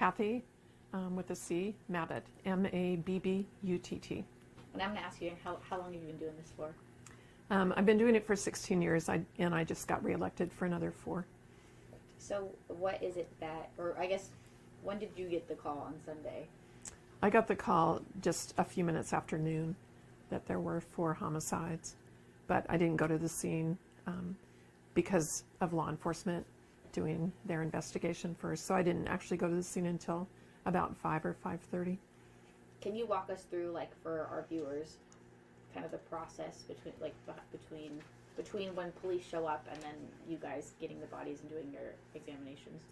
Kathy, with a C, Mabbutt, M-A-B-B-U-T-T. And I'm going to ask you, how long have you been doing this for? I've been doing it for 16 years, and I just got reelected for another 4. So what is it that, or I guess, when did you get the call on Sunday? I got the call just a few minutes after noon that there were 4 homicides, but I didn't go to the scene because of law enforcement doing their investigation first. So I didn't actually go to the scene until about 5 or 5:30. Can you walk us through, like, for our viewers, kind of the process between when police show up and then you guys getting the bodies and doing your examinations?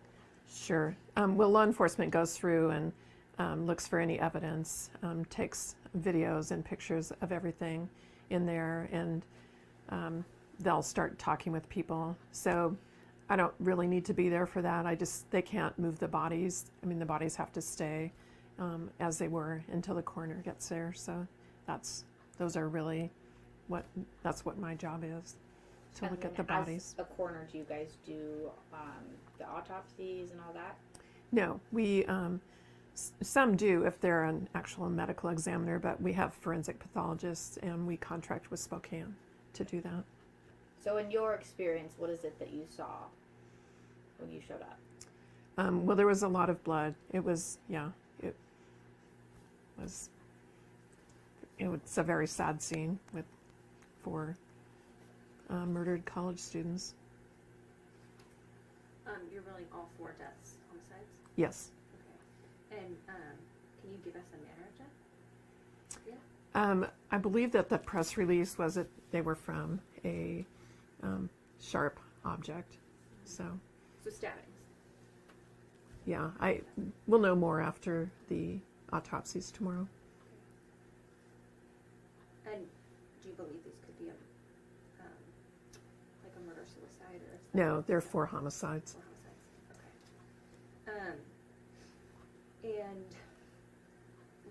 Sure. Well, law enforcement goes through and looks for any evidence, takes videos and pictures of everything in there, and they'll start talking with people. So I don't really need to be there for that. They can't move the bodies. I mean, the bodies have to stay as they were until the coroner gets there. So that's what my job is, to look at the bodies. As a coroner, do you guys do the autopsies and all that? No, we some do if they're an actual medical examiner, but we have forensic pathologists and we contract with Spokane to do that. So in your experience, what is it that you saw when you showed up? Well, there was a lot of blood. It's a very sad scene with 4 murdered college students. You're ruling all 4 deaths homicides? Yes. Okay. And can you give us a manner of death? Yeah. I believe that the press release was that they were from a sharp object. So stabbings. Yeah, we'll know more after the autopsies tomorrow. And do you believe these could be like a murder-suicide or? No, they're 4 homicides. 4 homicides. Okay. And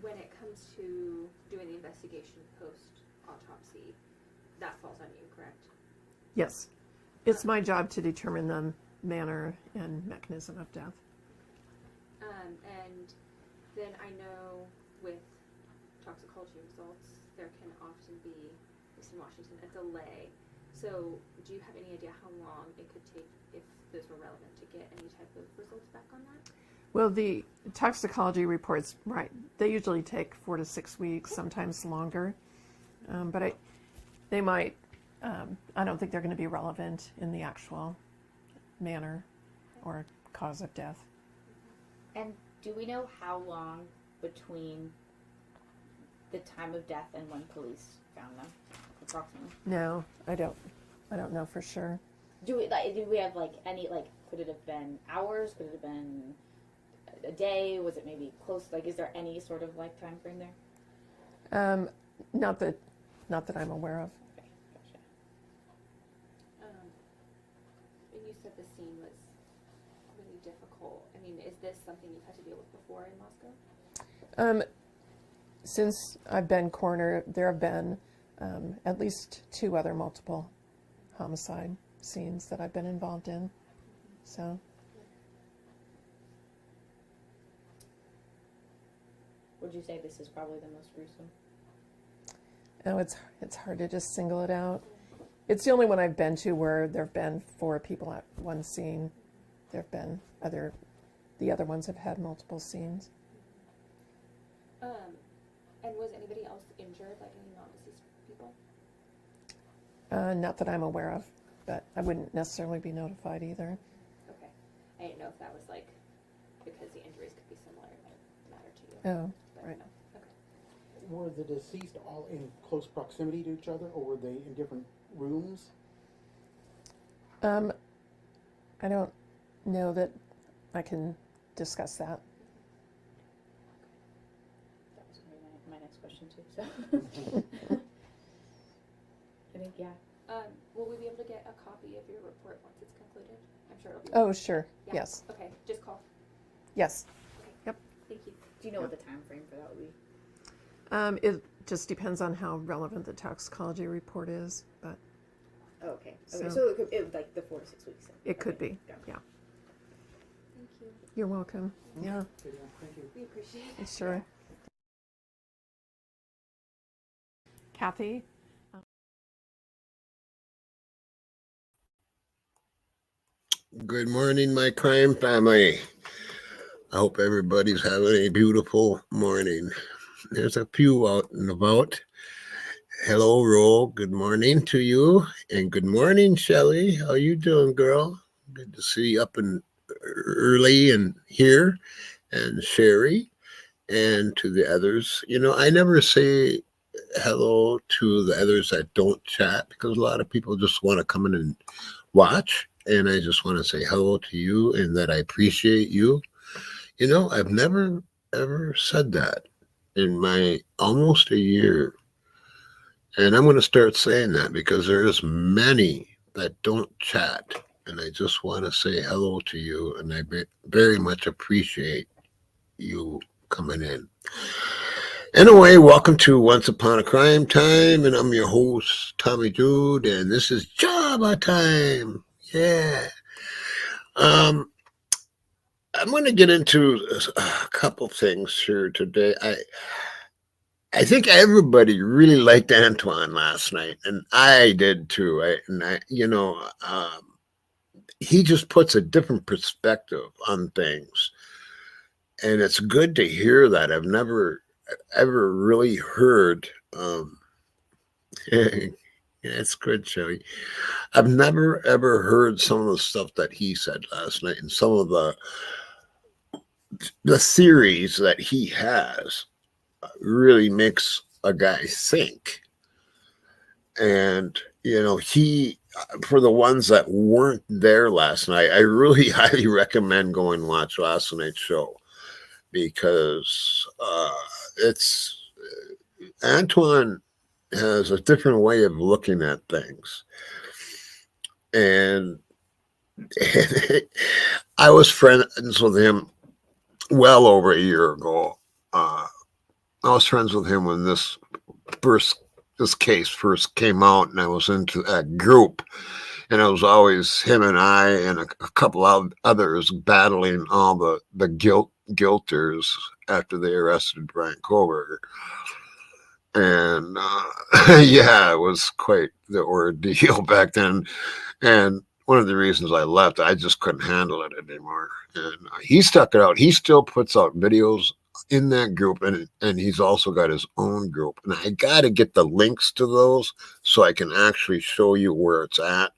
when it comes to doing the investigation post-autopsy, that falls on you, correct? Yes. It's my job to determine the manner and mechanism of death. And then I know with toxicology results, there can often be, at least in Washington, a delay. So do you have any idea how long it could take, if those were relevant, to get any type of results back on that? Well, the toxicology reports, right, they usually take 4 to 6 weeks, sometimes longer. But they might, I don't think they're going to be relevant in the actual manner or cause of death. And do we know how long between the time of death and when police found them, approximately? No, I don't know for sure. Do we have like any, like, could it have been hours? Could it have been a day? Was it maybe close? Like, is there any sort of like time frame there? Not that I'm aware of. Okay, gotcha. And you said the scene was really difficult. I mean, is this something you've had to deal with before in Moscow? Since I've been coroner, there have been at least 2 other multiple homicide scenes that I've been involved in. So, Would you say this is probably the most gruesome? no, it's hard to just single it out. It's the only one I've been to where there have been 4 people at one scene. There have been the other ones have had multiple scenes. And was anybody else injured, like any non-deceased people? Not that I'm aware of, but I wouldn't necessarily be notified either. Okay. I didn't know if that was like because the injuries could be similar, it might matter to you. Oh, But right. no. Okay. Were the deceased all in close proximity to each other, or were they in different rooms? I don't know that I can discuss that. That was gonna be my next question too. So, I think Will we be able to get a copy of your report once it's concluded? I'm sure it'll be. Oh, sure. Yeah. Yes. Okay, just call. Yes. Thank you. Do you know what the time frame for that would be? It just depends on how relevant the toxicology report is, but Oh, okay. So- So it would like the 4 to 6 weeks. Then. it could Okay, be. got it. Yeah. Thank you. You're welcome. Yeah, Okay, yeah, thank you. We appreciate it. sure. Kathy? Good morning, my crime family. I hope everybody's having a beautiful morning. There's a few out and about. Hello, Ro. Good morning to you. And good morning, Shelly. How you doing, girl? Good to see you up and early and here. And Sherry. And to the others. You know, I never say hello to the others that don't chat because a lot of people just want to come in and watch. And I just want to say hello to you and that I appreciate you. You know, I've never, ever said that in my almost a year. And I'm going to start saying that because there's many that don't chat. And I just want to say hello to you. And I very much appreciate you coming in. Anyway, welcome to Once Upon a Crime Time. And I'm your host, Tommy Jude. And this is Java Time. Yeah. I'm going to get into a couple things here today. I think everybody really liked Antoine last night, and I did too. He just puts a different perspective on things, and it's good to hear that. I've never ever really heard. It's good, Shelly. I've never ever heard some of the stuff that he said last night, and some of the theories that he has really makes a guy think. And he, for the ones that weren't there last night, I really highly recommend going and watch last night's show because it's Antoine has a different way of looking at things. And I was friends with him well over a year ago. I was friends with him when this case first came out, and I was into that group. And it was always him and I and a couple of others battling all the guilters after they arrested Brian Kohlberger. And yeah, it was quite the ordeal back then. And one of the reasons I left. I just couldn't handle it anymore, and he stuck it out. He still puts out videos in that group, and he's also got his own group. And I got to get the links to those so I can actually show you where it's at.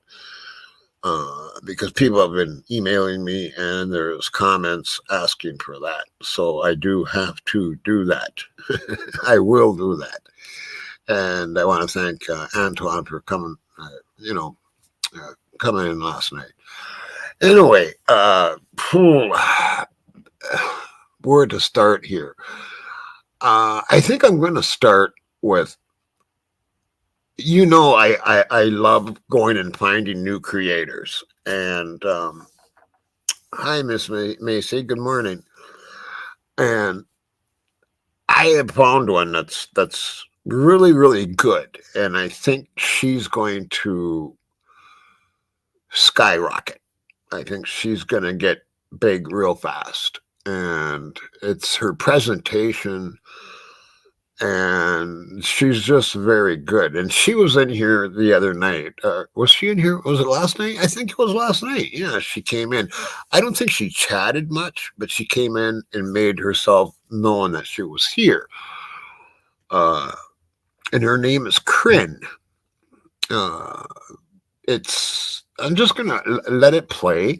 Because people have been emailing me and there's comments asking for that. So I do have to do that. I will do that. And I want to thank Antoine for coming, coming in last night. Anyway, where to start here? I think I'm going to start with, I love going and finding new creators. And hi, Miss Macy. Good morning. And I have found one that's really, really good, and I think she's going to skyrocket. I think she's going to get big real fast, and it's her presentation. And she's just very good. And she was in here the other night. Was she in here? Was it last night? I think it was last night. Yeah, she came in. I don't think she chatted much, but she came in and made herself known that she was here. And her name is Kryn. I'm just going to let it play.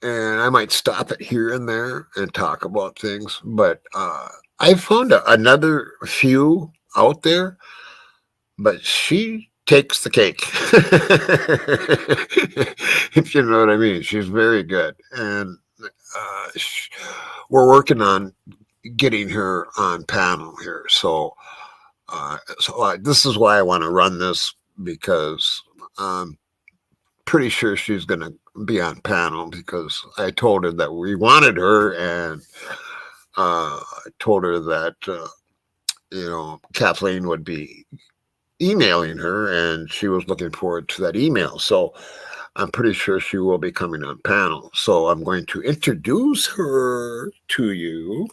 And I might stop it here and there and talk about things. But I found another few out there, but she takes the cake. If you know what I mean. She's very good. And we're working on getting her on panel here. So this is why I want to run this, because I'm pretty sure she's going to be on panel, because I told her that we wanted her, and I told her that Kathleen would be emailing her, and she was looking forward to that email. So I'm pretty sure she will be coming on panel. So I'm going to introduce her to you.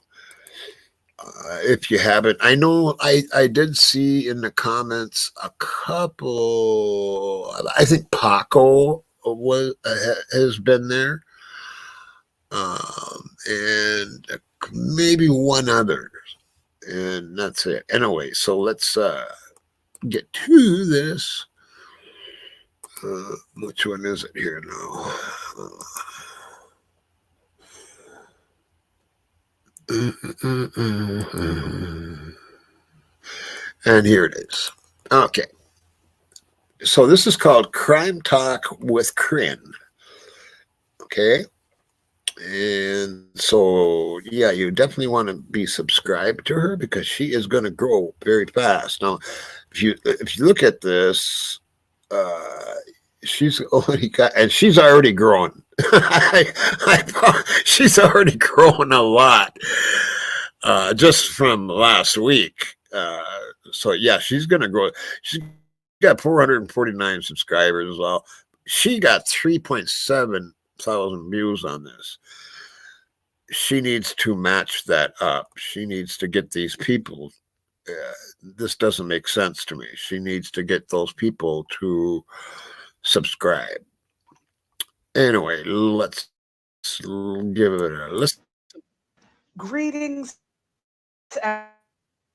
If you haven't, I know I did see in the comments a couple. I think Paco has been there, and maybe one other, and that's it. Anyway, so let's get to this. Which one is it here now? And here it is. Okay. So this is called Crime Talk with Kryn. Okay. And so, yeah, you definitely want to be subscribed to her, because she is going to grow very fast. Now, if you look at this, she's already grown. She's already grown a lot, just from last week. So yeah, she's gonna grow. She's got 449 subscribers as well. She got 3.7 thousand views on this. She needs to match that up. She needs to get these people. This doesn't make sense to me. She needs to get those people to subscribe. Anyway, let's give it a listen. Greetings,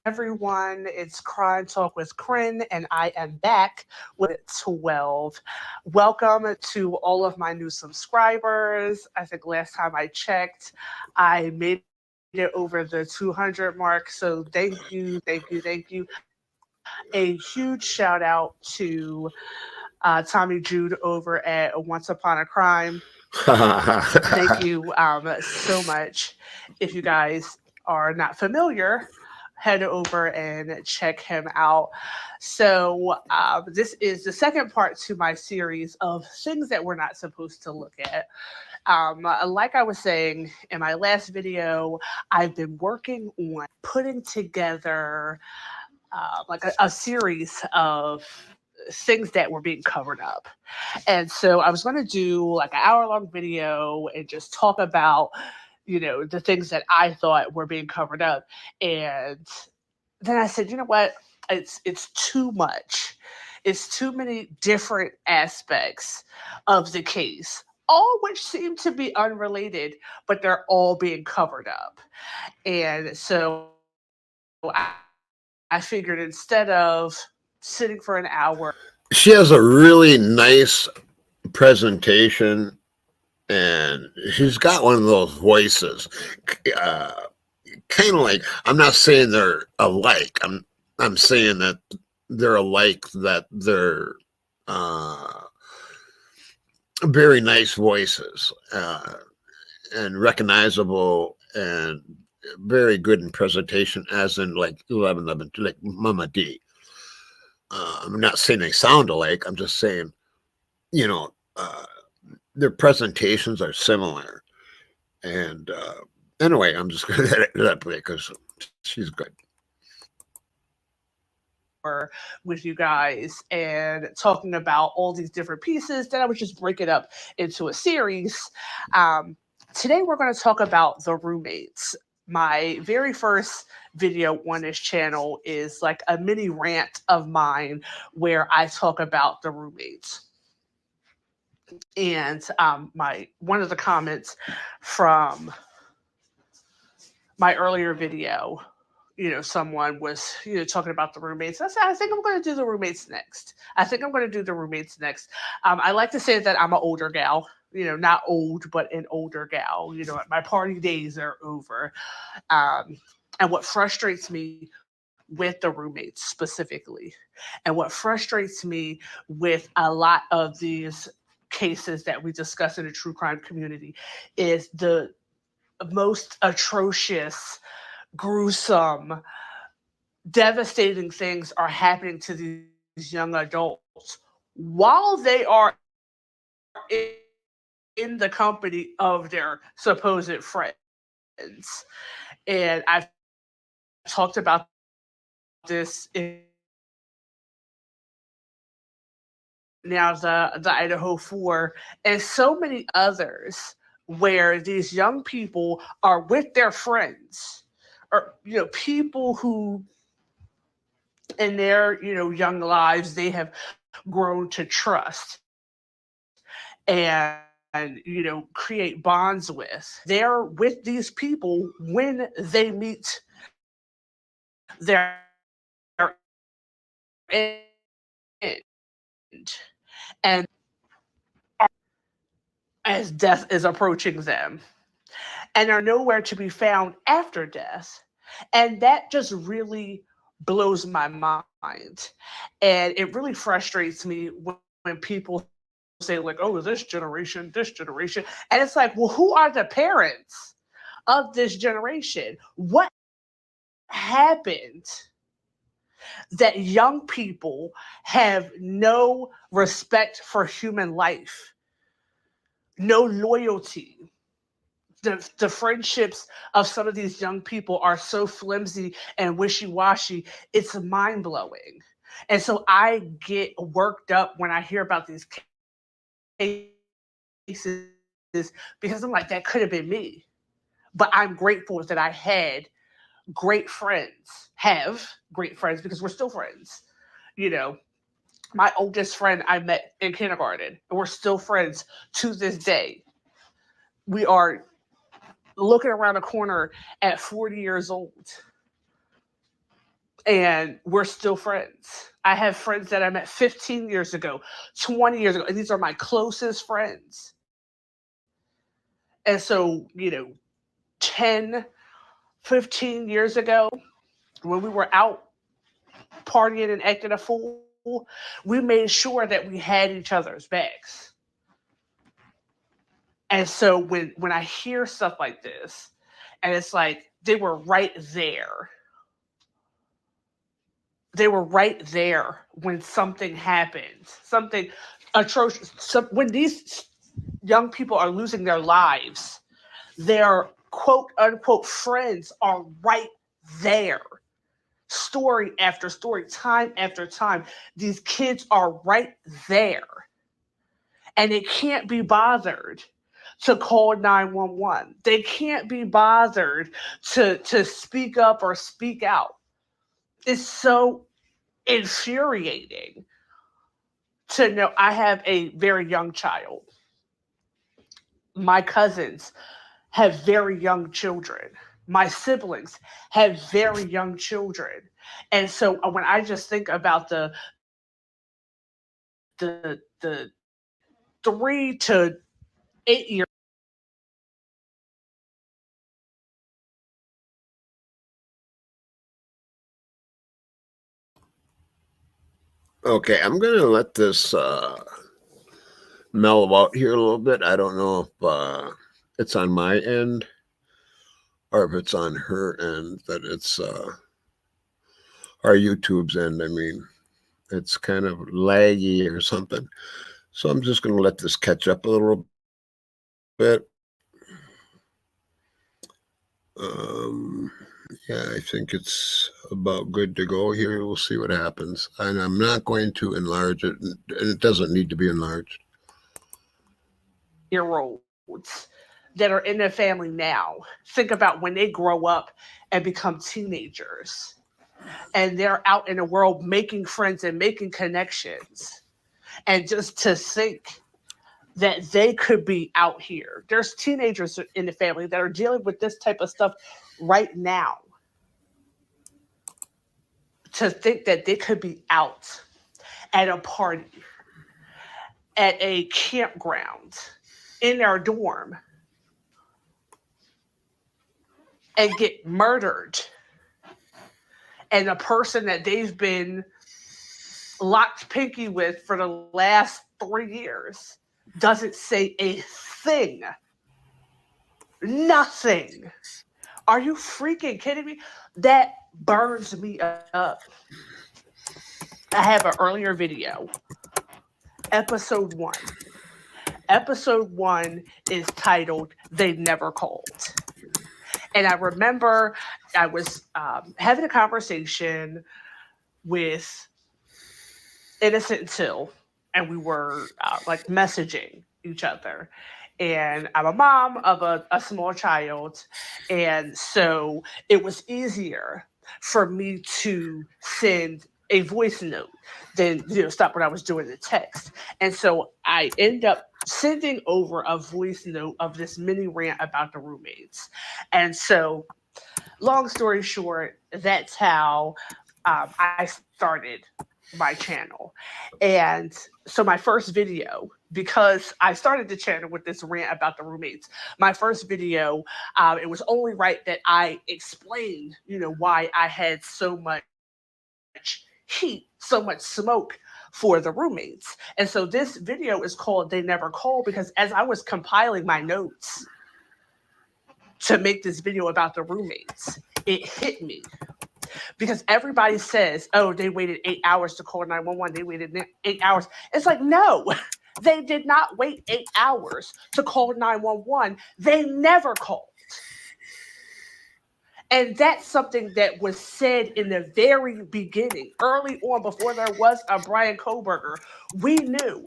everyone. It's Crime Talk with Kryn, and I am back with 12. Welcome to all of my new subscribers. I think last time I checked, I made it over the 200 mark. So thank you, thank you, thank you. A huge shout out to Tommy Jude over at Once Upon a Crime. Thank you so much. If you guys are not familiar, head over and check him out. So this is the second part to my series of things that we're not supposed to look at. Like I was saying in my last video, I've been working on putting together like a series of things that were being covered up. And so I was going to do like an hour-long video and just talk about, the things that I thought were being covered up. And then I said, you know what? It's too much. It's too many different aspects of the case, all which seem to be unrelated, but they're all being covered up. And so I figured instead of sitting for an hour, She has a really nice presentation, and she's got one of those voices. Uh, kind of like, I'm not saying they're alike. I'm saying that they're alike, that they're very nice voices, and recognizable, and very good in presentation, as in like 1111, like Mama D. I'm not saying they sound alike. I'm just saying, you know, their presentations are similar. And anyway, I'm just going to let that play because she's good. with you guys and talking about all these different pieces, then I would just break it up into a series. Today we're going to talk about the roommates. My very first video on this channel is like a mini rant of mine where I talk about the roommates. And one of the comments from my earlier video, someone was, talking about the roommates. I said, I think I'm going to do the roommates next. I like to say that I'm an older gal, not old, but an older gal. My party days are over. And what frustrates me with the roommates specifically, and what frustrates me with a lot of these cases that we discuss in the true crime community, is the most atrocious, gruesome, devastating things are happening to these young adults while they are in the company of their supposed friends. And I've talked about this in now the Idaho 4 and so many others, where these young people are with their friends, or people who in their young lives they have grown to trust and create bonds with. They're with these people when they meet their end, and as death is approaching them, and are nowhere to be found after death. And that just really blows my mind. And it really frustrates me when people say, like, oh, this generation. And it's like, well, who are the parents of this generation? What happened that young people have no respect for human life, no loyalty? The friendships of some of these young people are so flimsy and wishy-washy, it's mind-blowing. And so I get worked up when I hear about these cases, because I'm like, that could have been me. But I'm grateful that I have great friends, because we're still friends. My oldest friend I met in kindergarten, and we're still friends to this day. We are looking around a corner at 40 years old, and we're still friends. I have friends that I met 15 years ago, 20 years ago, and these are my closest friends. And so, 10, 15 years ago, when we were out partying and acting a fool, we made sure that we had each other's backs. And so when I hear stuff like this, and it's like, they were right there. They were right there when something happened, something atrocious. When these young people are losing their lives, their quote unquote friends are right there. Story after story, time after time, these kids are right there. And they can't be bothered to call 911. They can't be bothered to speak up or speak out. It's so infuriating. to know I have a very young child. My cousins have very young children. My siblings have very young children. And so when I just think about the 3 to 8 years. Okay, I'm gonna let this mellow out here a little bit. I don't know if it's on my end or if it's on her end that it's our YouTube's end. I mean, it's kind of laggy or something. So I'm just gonna let this catch up a little bit. Um, yeah, I think it's about good to go here. We'll see what happens. And I'm not going to enlarge it, and it doesn't need to be enlarged. Olds that are in their family now. Think about when they grow up and become teenagers and they're out in the world making friends and making connections. And just to think that they could be out here. There's teenagers in the family that are dealing with this type of stuff right now. To think that they could be out at a party, at a campground, in their dorm, and get murdered. And the person that they've been locked pinky with for the last 3 years doesn't say a thing. Nothing. Are you freaking kidding me? That burns me up. I have an earlier video. Episode 1. Episode 1 is titled They Never Called. And I remember I was having a conversation with Innocent Till, and we were like messaging each other. And I'm a mom of a small child, and so it was easier for me to send a voice note than stop what I was doing in text. And so I end up sending over a voice note of this mini rant about the roommates. And so, long story short, that's how I started my channel. And so my first video, because I started the channel with this rant about the roommates, my first video, it was only right that I explained, why I had so much heat, so much smoke for the roommates. And so this video is called They Never Call, because as I was compiling my notes to make this video about the roommates, it hit me. Because everybody says, oh, they waited 8 hours to call 911. They waited 8 hours. It's like, no, they did not wait 8 hours to call 911. They never called. And that's something that was said in the very beginning, early on, before there was a Brian Koberger. We knew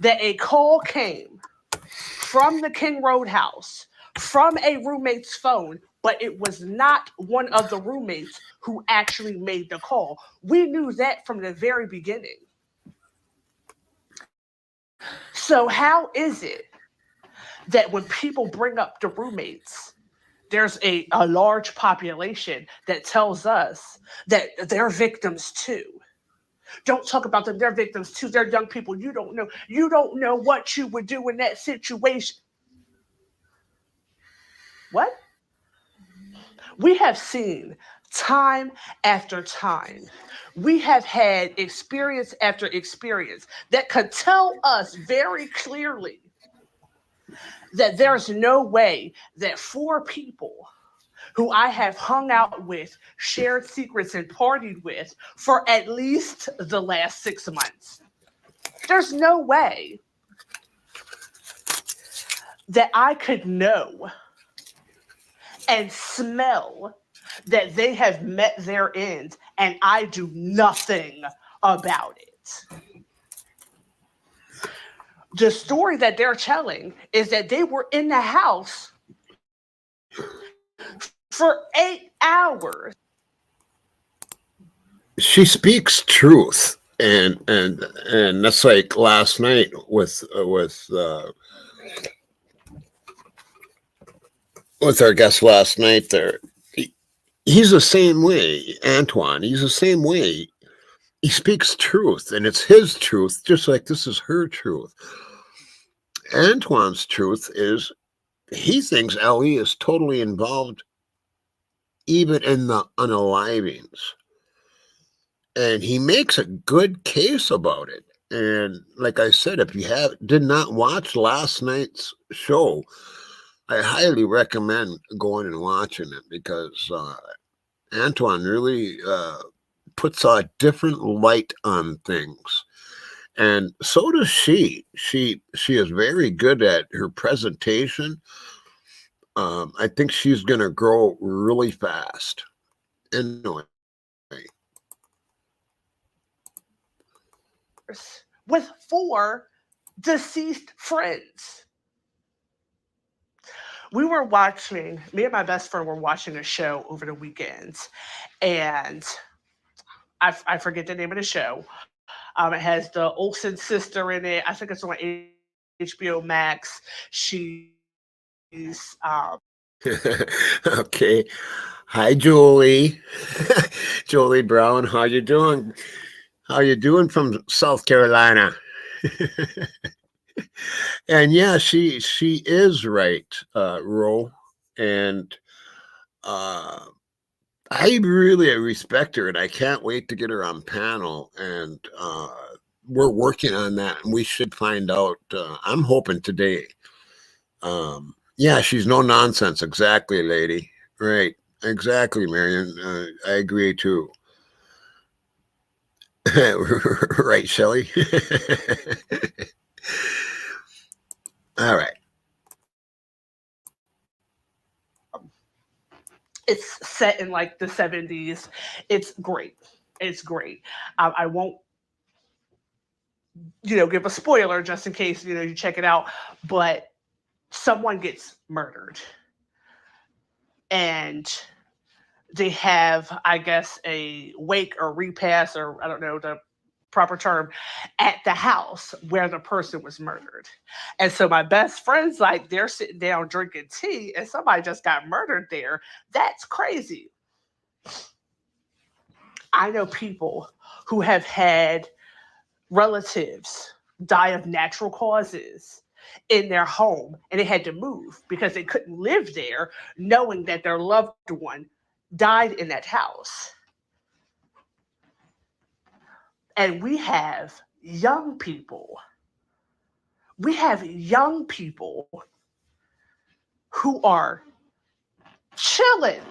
that a call came from the King Roadhouse, from a roommate's phone, but it was not one of the roommates who actually made the call. We knew that from the very beginning. So how is it that when people bring up the roommates, there's a large population that tells us that they're victims too? Don't talk about them. They're victims too. They're young people. You don't know. You don't know what you would do in that situation. What? We have seen time after time. We have had experience after experience that could tell us very clearly that there's no way that 4 people who I have hung out with, shared secrets, and partied with for at least the last 6 months, there's no way that I could know and smell that they have met their end and I do nothing about it. The story that they're telling is that they were in the house for 8 hours. She speaks truth. and that's like last night with our guest last night there. He's the same way, Antoine. He's the same way. He speaks truth, and it's his truth, just like this is her truth. Antoine's truth is he thinks Ellie is totally involved, even in the unalivings. And he makes a good case about it. And like I said, if you did not watch last night's show, I highly recommend going and watching it because Antoine really puts a different light on things, and so does she. She is very good at her presentation. I think she's going to grow really fast. Anyway, with 4 deceased friends. Me and my best friend were watching a show over the weekend, and I forget the name of the show. It has the Olsen sister in it. I think it's on HBO Max. She's okay. Hi, Julie. Julie Brown, how you doing? How you doing from South Carolina? And yeah, she is right, Ro, and I really respect her, and I can't wait to get her on panel. And we're working on that, and we should find out. I'm hoping today. Yeah, she's no nonsense. Exactly, lady. Right. Exactly, Marion. I agree too. Right, Shelley. All right. it's set in like the 70s. It's great. It's great. I won't, give a spoiler just in case, you check it out, but someone gets murdered. And they have, I guess, a wake or repast, or I don't know the proper term, at the house where the person was murdered. And so my best friend's like, they're sitting down drinking tea and somebody just got murdered there. That's crazy. I know people who have had relatives die of natural causes in their home and they had to move because they couldn't live there knowing that their loved one died in that house. And we have young people who are chilling,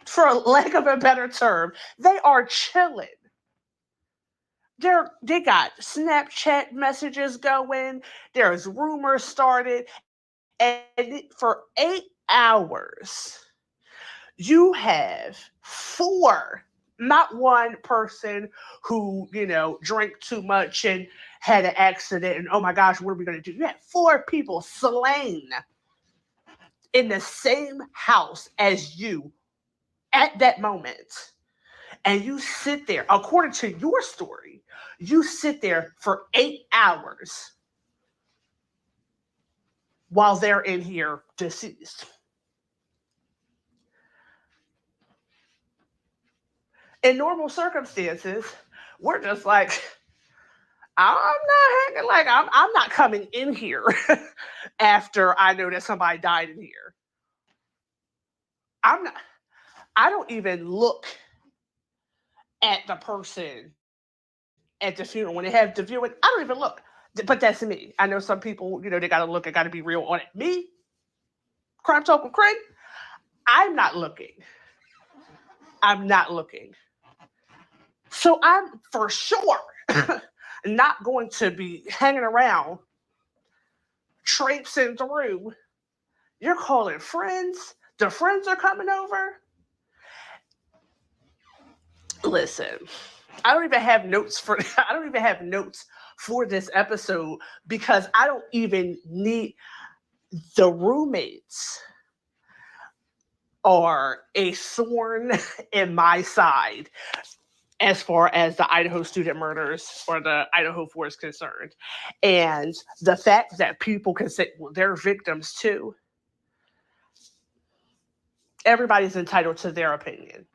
for lack of a better term. They are chilling. They got Snapchat messages going. There's rumors started. And for 8 hours, you have 4, not one person who, drank too much and had an accident and, oh my gosh, what are we going to do? You had 4 people slain in the same house as you at that moment. And you sit there, according to your story, you sit there for 8 hours while they're in here deceased. In normal circumstances, we're just like, I'm not hanging, like I'm not coming in here after I know that somebody died in here. I don't even look at the person at the funeral. When they have the viewing, I don't even look. But that's me. I know some people, they gotta look, I gotta be real on it. Me, Crime Talk with Craig, I'm not looking. So I'm for sure not going to be hanging around, traipsing through. You're calling friends? The friends are coming over? Listen, I don't even have notes for this episode because I don't even need the roommates are a thorn in my side. as far as the Idaho student murders or the Idaho 4 is concerned. And the fact that people can say, well, they're victims too. Everybody's entitled to their opinion.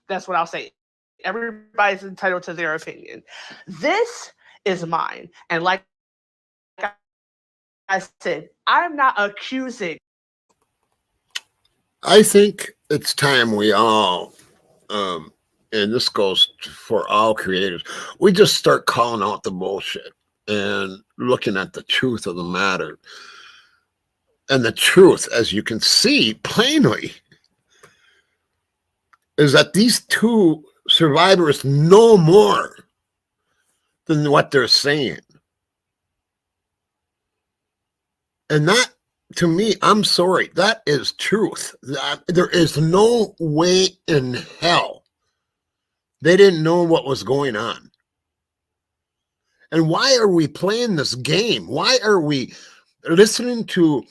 That's what I'll say. Everybody's entitled to their opinion. This is mine. And like I said, I'm not accusing. I think it's time we all, and this goes for all creators, we just start calling out the bullshit and looking at the truth of the matter. And the truth, as you can see plainly, is that these two survivors know more than what they're saying. And that, to me, I'm sorry, that is truth. There is no way in hell they didn't know what was going on. And why are we playing this game? Why are we listening to,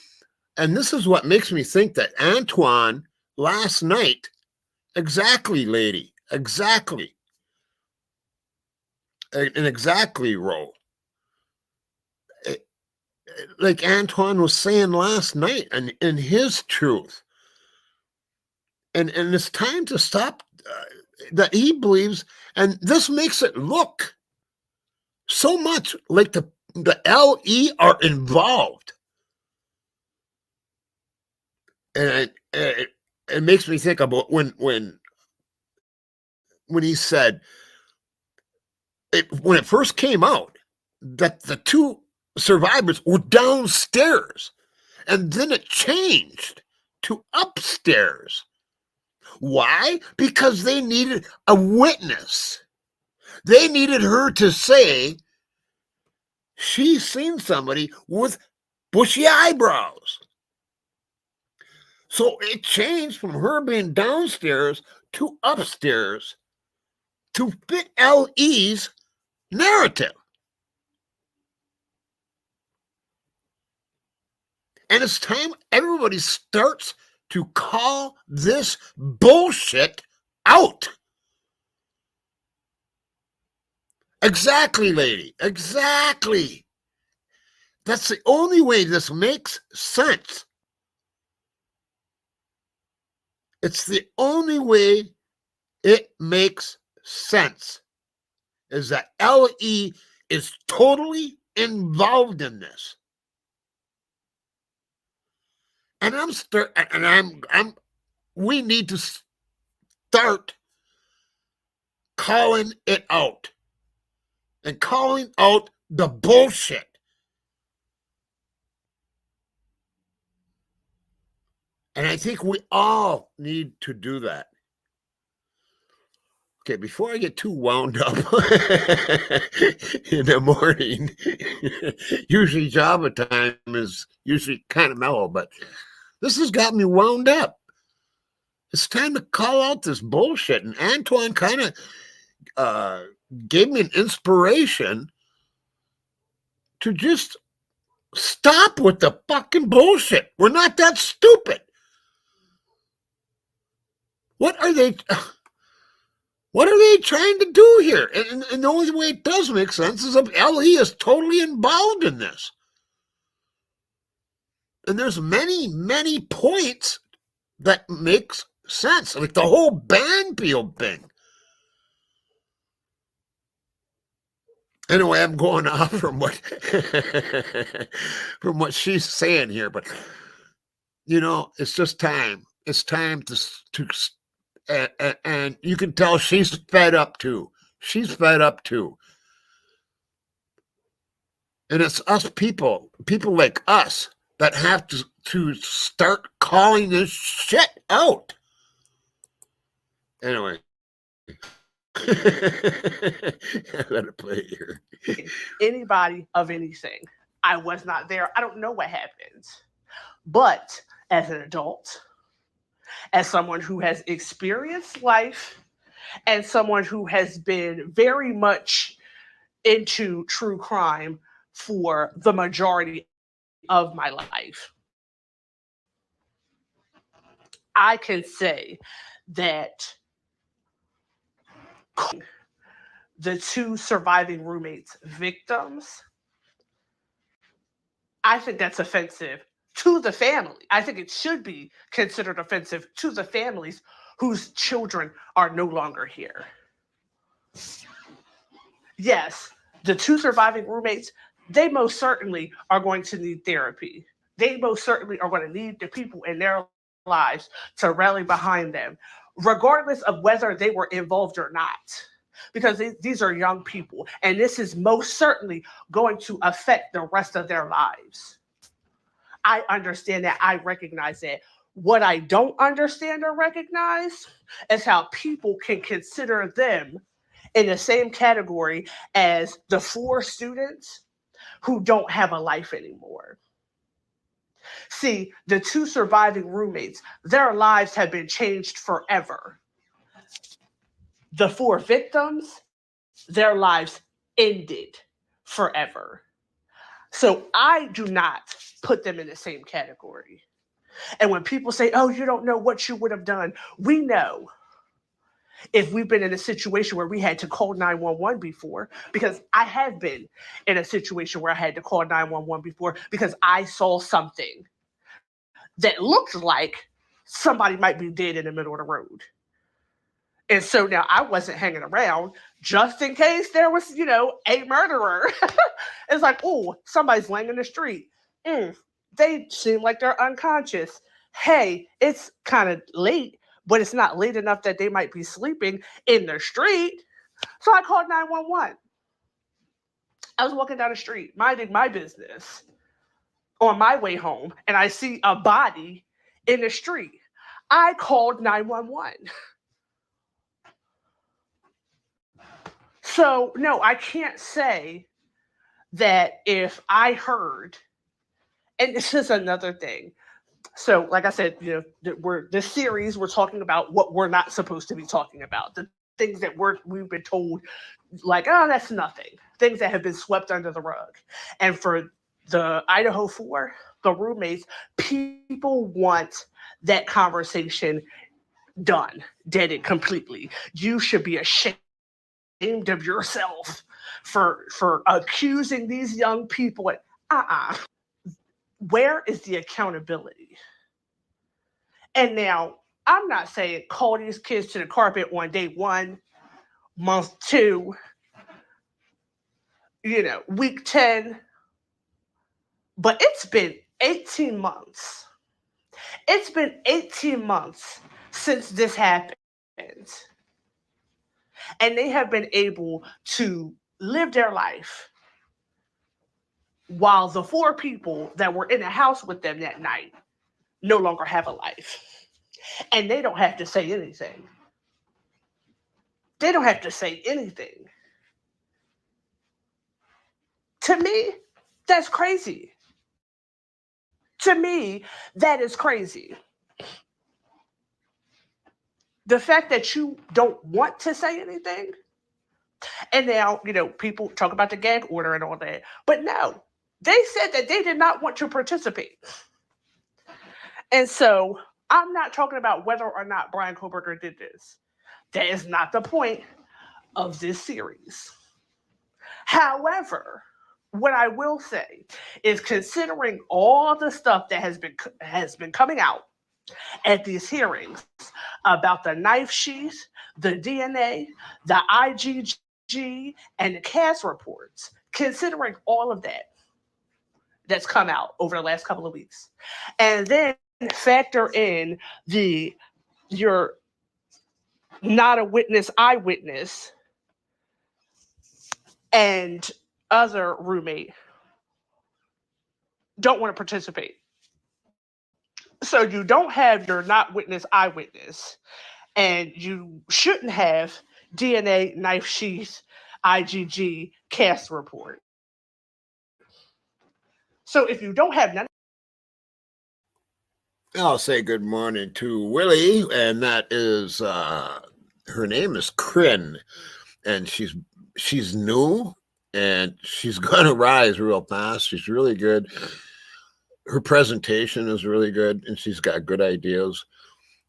and this is what makes me think that Antoine last night, exactly, lady, exactly, an exactly role. Like Antoine was saying last night, and in his truth. And it's time to stop that he believes, and this makes it look so much like the LE are involved. And it makes me think about when he said when it first came out that the two survivors were downstairs, and then it changed to upstairs. Why? Because they needed a witness. They needed her to say she's seen somebody with bushy eyebrows. So it changed from her being downstairs to upstairs to fit LE's narrative. And it's time everybody starts to call this bullshit out. Exactly, lady. Exactly. That's the only way this makes sense. It's the only way it makes sense, is that LE is totally involved in this. And we need to start calling it out and calling out the bullshit. And I think we all need to do that. Okay, before I get too wound up in the morning, usually Java time is usually kind of mellow, but this has got me wound up. It's time to call out this bullshit. And Antoine kind of gave me an inspiration to just stop with the fucking bullshit. We're not that stupid. What are they trying to do here? And the only way it does make sense is if LE is totally involved in this. And there's many, many points that makes sense. Like the whole Banfield thing. Anyway, I'm going off from what from what she's saying here, but it's just time. It's time and you can tell she's fed up too. She's fed up too. And it's us people like us that have to start calling this shit out. Anyway. I let it play here. Anybody of anything. I was not there. I don't know what happened. But as an adult, as someone who has experienced life, and someone who has been very much into true crime for the majority of my life, I can say that the two surviving roommates victims, I think that's offensive to the family. I think it should be considered offensive to the families whose children are no longer here. Yes, the two surviving roommates, they most certainly are going to need therapy. They most certainly are going to need the people in their lives to rally behind them, regardless of whether they were involved or not. Because these are young people, and this is most certainly going to affect the rest of their lives. I understand that. I recognize that. What I don't understand or recognize is how people can consider them in the same category as the 4 students who don't have a life anymore. See, the 2 surviving roommates, their lives have been changed forever. The 4 victims, their lives ended forever. So I do not put them in the same category. And when people say, oh, you don't know what you would have done, we know if we've been in a situation where we had to call 911 before, because I have been in a situation where I had to call 911 before because I saw something that looked like somebody might be dead in the middle of the road. And so now I wasn't hanging around just in case there was, a murderer. It's like, oh, somebody's laying in the street. They seem like they're unconscious. Hey, it's kind of late, but it's not late enough that they might be sleeping in the street. So I called 911. I was walking down the street, minding my business on my way home, and I see a body in the street. I called 911. So, no, I can't say that if I heard, and this is another thing. So, like I said, this series, we're talking about what we're not supposed to be talking about. The things that we've been told, like, oh, that's nothing. Things that have been swept under the rug. And for the Idaho 4, the roommates, people want that conversation done, deaded completely. You should be ashamed of yourself for accusing these young people. Where is the accountability? And now, I'm not saying call these kids to the carpet on day 1, month 2, week 10, but it's been 18 months. It's been 18 months since this happened. And they have been able to live their life while the 4 people that were in the house with them that night no longer have a life. And they don't have to say anything. They don't have to say anything. To me, that's crazy. To me, that is crazy. The fact that you don't want to say anything, and now, people talk about the gag order and all that, but no, they said that they did not want to participate. And so I'm not talking about whether or not Brian Koberger did this. That is not the point of this series. However, what I will say is, considering all the stuff that has been coming out at these hearings about the knife sheath, the DNA, the IgG, and the CAS reports, considering all of that's come out over the last couple of weeks, and then factor in you're not a witness, eyewitness, and other roommate don't want to participate. So you don't have your not witness, eyewitness, and you shouldn't have DNA, knife sheath, IgG, CAS report. So if you don't have none, I'll say good morning to Willie, and that is her name is Kryn, and she's new, and she's gonna rise real fast. She's really good. Her presentation is really good, and she's got good ideas.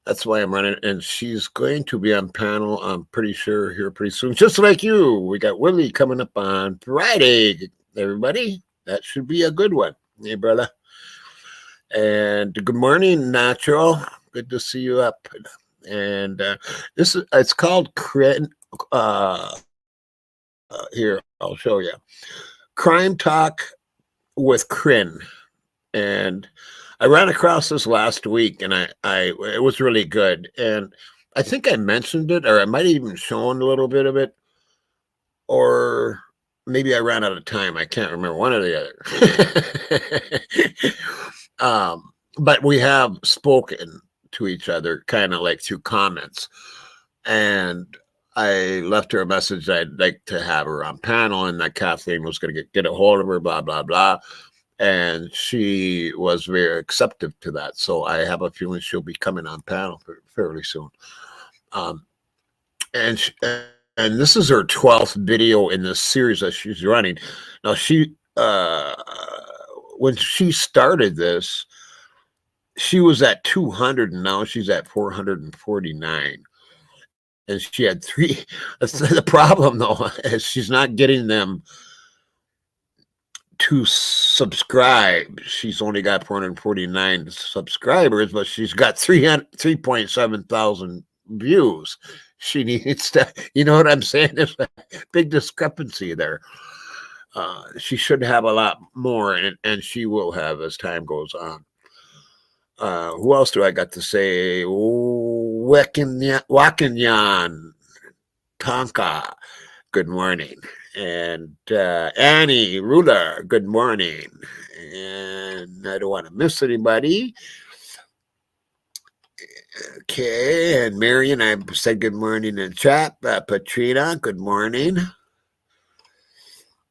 That's why I'm running. And she's going to be on panel, I'm pretty sure, here pretty soon. Just like you. We got Willie coming up on Friday, everybody. That should be a good one. Hey, brother. And good morning, Nacho. Good to see you up. And it's called here, I'll show you. Crime Talk with Crin. And I ran across this last week, and it was really good. And I think I mentioned it, or I might have even shown a little bit of it, or maybe I ran out of time. I can't remember, one or the other. But we have spoken to each other kind of like through comments. And I left her a message I'd like to have her on panel, and that Kathleen was going to get a hold of her, blah, blah, blah. And she was very receptive to that. So I have a feeling she'll be coming on panel fairly soon. And this is her 12th video in this series that she's running. Now, when she started this, she was at 200, and now she's at 449. And she had three. The problem, though, is she's not getting them to subscribe. She's only got 449 subscribers, but she's got 3.7 thousand views. She needs to, you know what I'm saying? There's a big discrepancy there. She should have a lot more, and she will have as time goes on. Who else do I got to say? Wakinyan Tonka, good morning. And Annie Ruler, good morning. And I don't want to miss anybody. Okay, and Marion, I said good morning in chat. Patrina, good morning.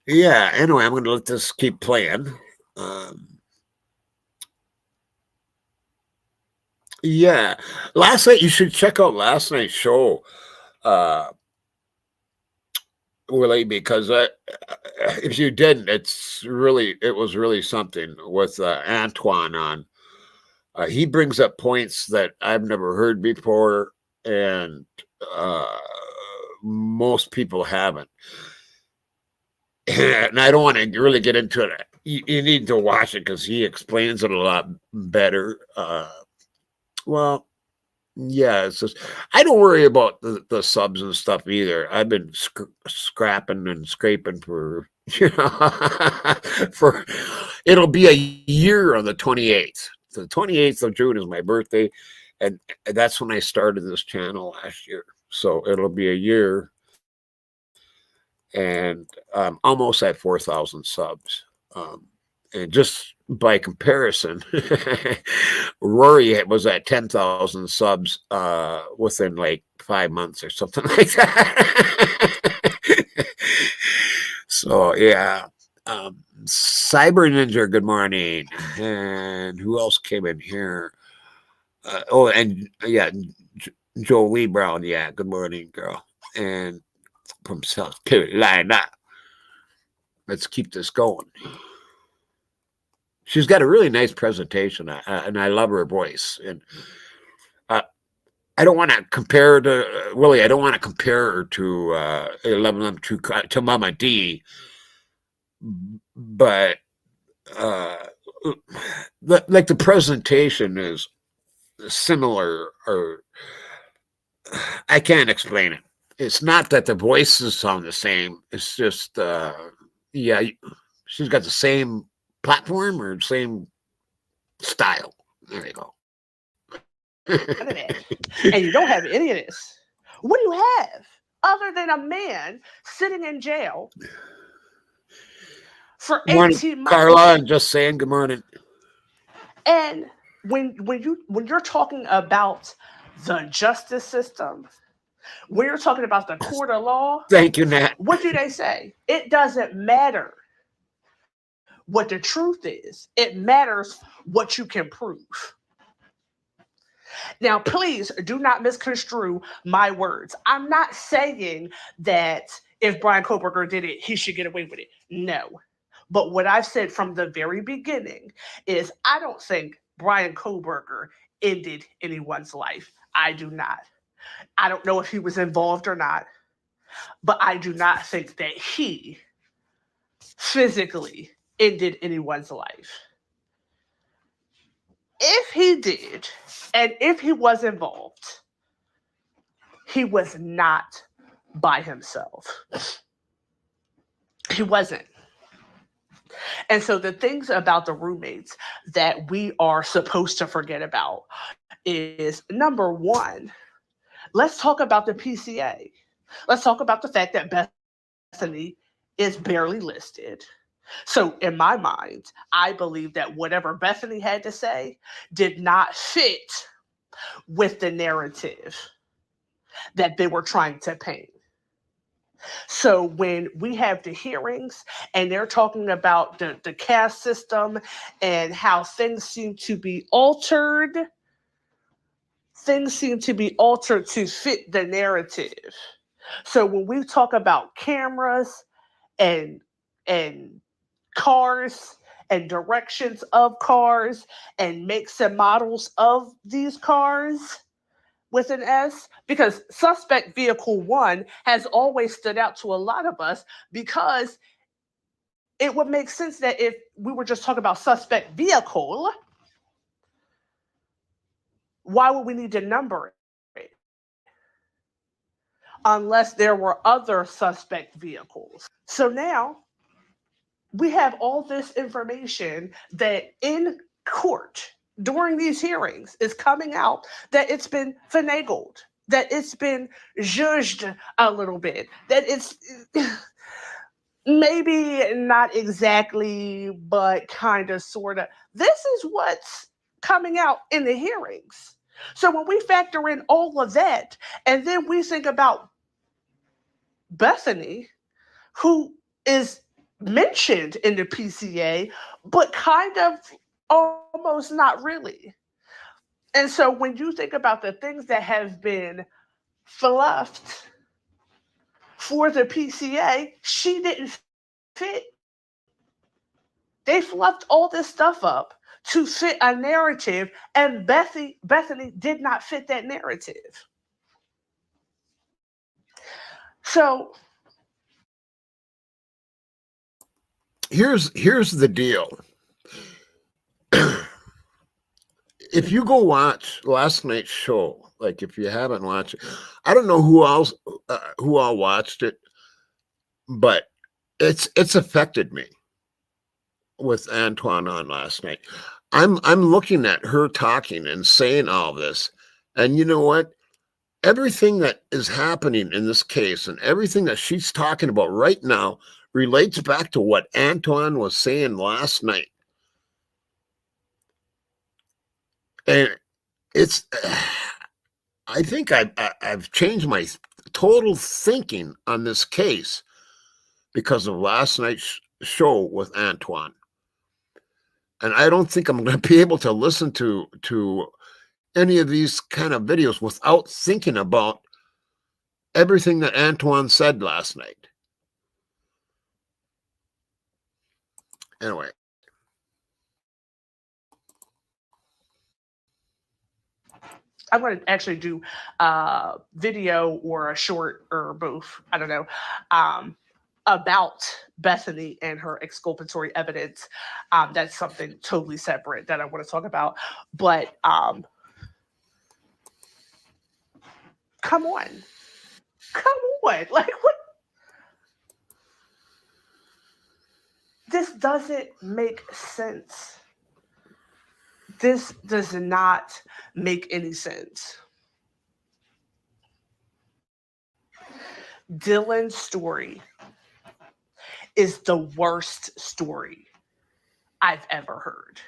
Yeah, anyway, I'm going to let this keep playing. Yeah, last night, you should check out last night's show, Willie, because if you didn't, it was really something with Antoine on. He brings up points that I've never heard before, and most people haven't. And I don't want to really get into it. You need to watch it because he explains it a lot better. Well, yeah, it's just I don't worry about the subs and stuff either. I've been scrapping and scraping for for it'll be a year on the 28th. The 28th of June is my birthday, and that's when I started this channel last year. So it'll be a year, and I'm almost at 4,000 subs. And just by comparison, Rory was at 10,000 subs within like 5 months or something like that. So yeah, Cyber Ninja, good morning. And who else came in here? And yeah, Jolie Brown, yeah, good morning, girl. And from South Carolina. Let's keep this going. She's got a really nice presentation, and I love her voice. And I don't want to compare her to Willie. I don't want to compare her to 11 to Mama D, but like the presentation is similar, or I can't explain it. It's not that the voices sound the same. It's just yeah, she's got the same platform or same style. There you go. And you don't have any of this. What do you have other than a man sitting in jail for 18 morning, months? Carla, I'm just saying good morning. And when you're talking about the justice system, when you're talking about the court of law, thank you, Nat. What do they say? It doesn't matter what the truth is. It matters what you can prove. Now, please do not misconstrue my words. I'm not saying that if Brian Koberger did it, he should get away with it. No. But what I've said from the very beginning is I don't think Brian Koberger ended anyone's life. I do not. I don't know if he was involved or not, but I do not think that he physically ended anyone's life. If he did, and if he was involved, he was not by himself. He wasn't. And so the things about the roommates that we are supposed to forget about is, number one, let's talk about the PCA. Let's talk about the fact that Bethany is barely listed. So in my mind, I believe that whatever Bethany had to say did not fit with the narrative that they were trying to paint. So when we have the hearings and they're talking about the caste system and how things seem to be altered to fit the narrative. So when we talk about cameras and cars and directions of cars and makes and models of these cars with an S, because suspect vehicle 1 has always stood out to a lot of us, because it would make sense that if we were just talking about suspect vehicle, why would we need to number it? Unless there were other suspect vehicles. So now we have all this information that in court during these hearings is coming out, that it's been finagled, that it's been judged a little bit, that it's maybe not exactly, but kind of, sort of. This is what's coming out in the hearings. So when we factor in all of that, and then we think about Bethany, who is mentioned in the PCA, but kind of almost not really. And so when you think about the things that have been fluffed for the PCA, she didn't fit. They fluffed all this stuff up to fit a narrative, and Bethany did not fit that narrative. So Here's the deal. If you go watch last night's show, like if you haven't watched it, I don't know who all watched it, but it's affected me with Antoine on last night. I'm looking at her talking and saying all this, and you know what? Everything that is happening in this case and everything that she's talking about right now relates back to what Antoine was saying last night. And it's, I think I've changed my total thinking on this case because of last night's show with Antoine. And I don't think I'm going to be able to listen to any of these kind of videos without thinking about everything that Antoine said last night. Anyway. I'm going to actually do a video or a short or both, I don't know, about Bethany and her exculpatory evidence. That's something totally separate that I want to talk about. But come on. Like, what? This doesn't make sense. This does not make any sense. Dylan's story is the worst story I've ever heard.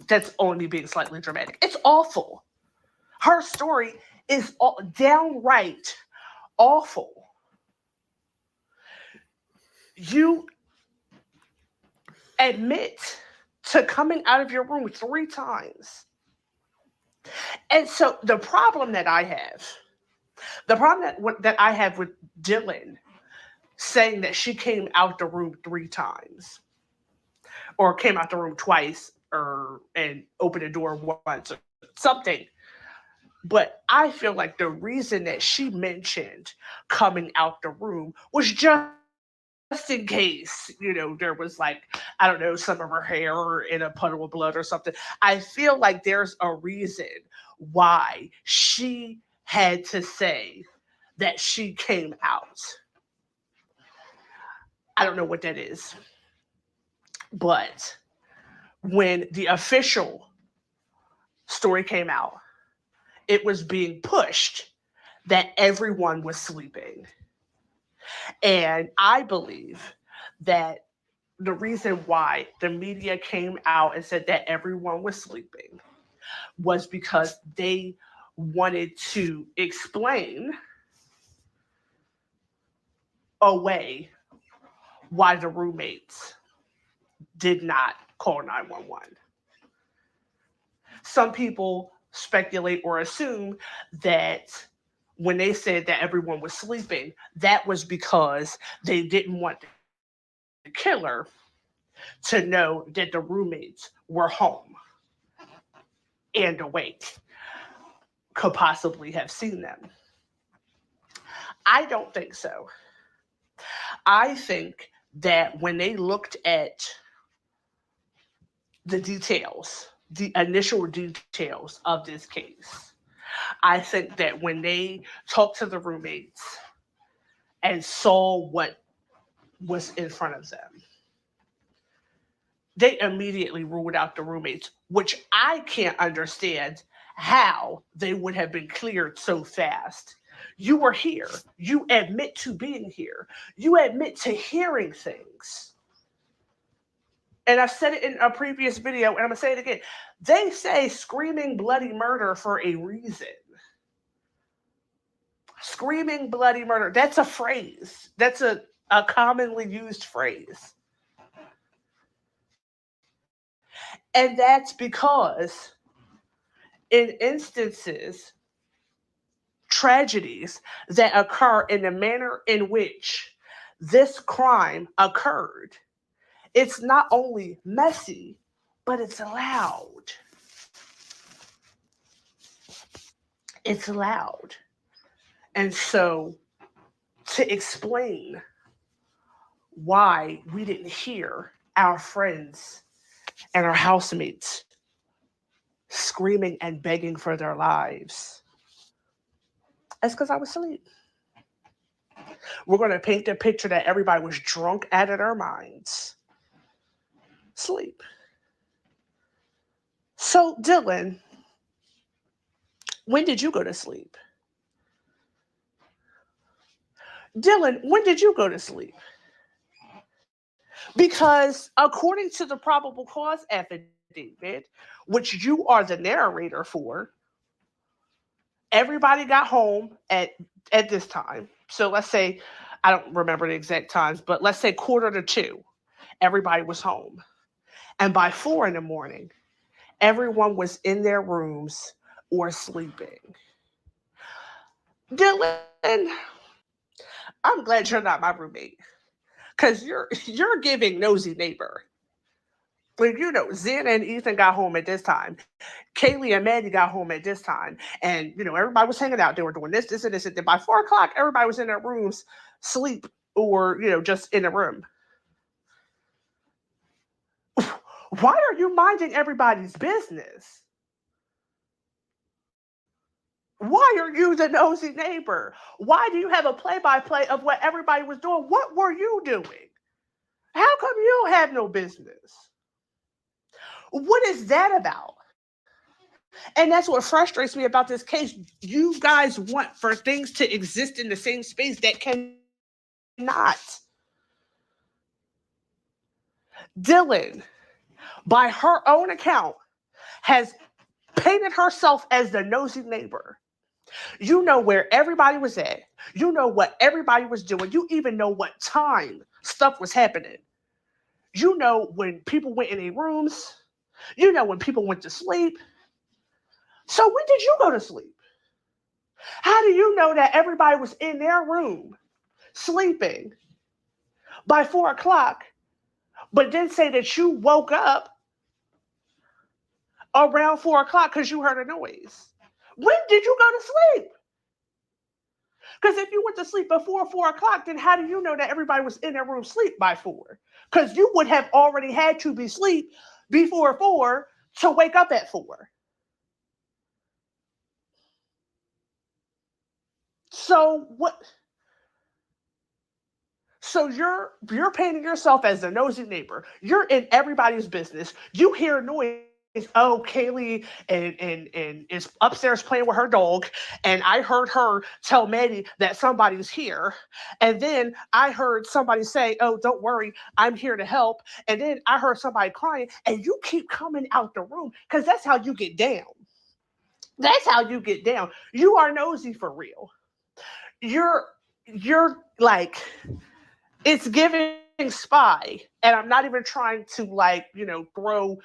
That's only being slightly dramatic. It's awful. Her story is downright awful. You admit to coming out of your room 3 times. And so the problem that I have with Dylan saying that she came out the room 3 times, or came out the room twice, and opened the door once, or something, But I feel like the reason that she mentioned coming out the room was just in case, there was like, I don't know, some of her hair in a puddle of blood or something. I feel like there's a reason why she had to say that she came out. I don't know what that is. But when the official story came out, it was being pushed that everyone was sleeping. And I believe that the reason why the media came out and said that everyone was sleeping was because they wanted to explain away why the roommates did not call 911. Some people speculate or assume that when they said that everyone was sleeping, that was because they didn't want the killer to know that the roommates were home and awake, could possibly have seen them. I don't think so. I think that when they looked at the details, the initial details of this case, I think that when they talked to the roommates and saw what was in front of them, they immediately ruled out the roommates, which I can't understand how they would have been cleared so fast. You were here. You admit to being here. You admit to hearing things. And I've said it in a previous video, and I'm going to say it again. They say screaming bloody murder for a reason. Screaming bloody murder. That's a phrase. That's a commonly used phrase. And that's because in instances, tragedies that occur in the manner in which this crime occurred, it's not only messy, but it's loud. It's loud. And so to explain why we didn't hear our friends and our housemates screaming and begging for their lives, that's because I was asleep. We're going to paint the picture that everybody was drunk out of their minds. Sleep. So, Dylan, when did you go to sleep? Dylan, when did you go to sleep? Because according to the probable cause affidavit, which you are the narrator for, everybody got home at this time. So let's say, I don't remember the exact times, but let's say 1:45, everybody was home. And by 4 a.m, everyone was in their rooms or sleeping. Dylan, I'm glad you're not my roommate, because you're giving nosy neighbor. Like, Zen and Ethan got home at this time. Kaylee and Maddie got home at this time. And, everybody was hanging out. They were doing this, and this. And then by 4 o'clock, everybody was in their rooms, sleep, or, just in a room. Why are you minding everybody's business? Why are you the nosy neighbor? Why do you have a play-by-play of what everybody was doing? What were you doing? How come you don't have no business? What is that about? And that's what frustrates me about this case. You guys want for things to exist in the same space that cannot. Dylan, by her own account, has painted herself as the nosy neighbor. You know where everybody was at. You know what everybody was doing. You even know what time stuff was happening. You know when people went in their rooms. You know when people went to sleep. So when did you go to sleep? How do you know that everybody was in their room sleeping by 4 o'clock, but then say that you woke up around 4 o'clock because you heard a noise? When did you go to sleep? Because if you went to sleep before 4 o'clock, then how do you know that everybody was in their room sleep by 4? Because you would have already had to be asleep before 4 to wake up at 4. So what? So you're painting yourself as a nosy neighbor. You're in everybody's business. You hear noise. Oh, Kaylee and is upstairs playing with her dog, and I heard her tell Maddie that somebody's here, and then I heard somebody say, "Oh, don't worry, I'm here to help," and then I heard somebody crying, and you keep coming out the room because that's how you get down. That's how you get down. You are nosy for real. You're like, it's giving spy, and I'm not even trying to throw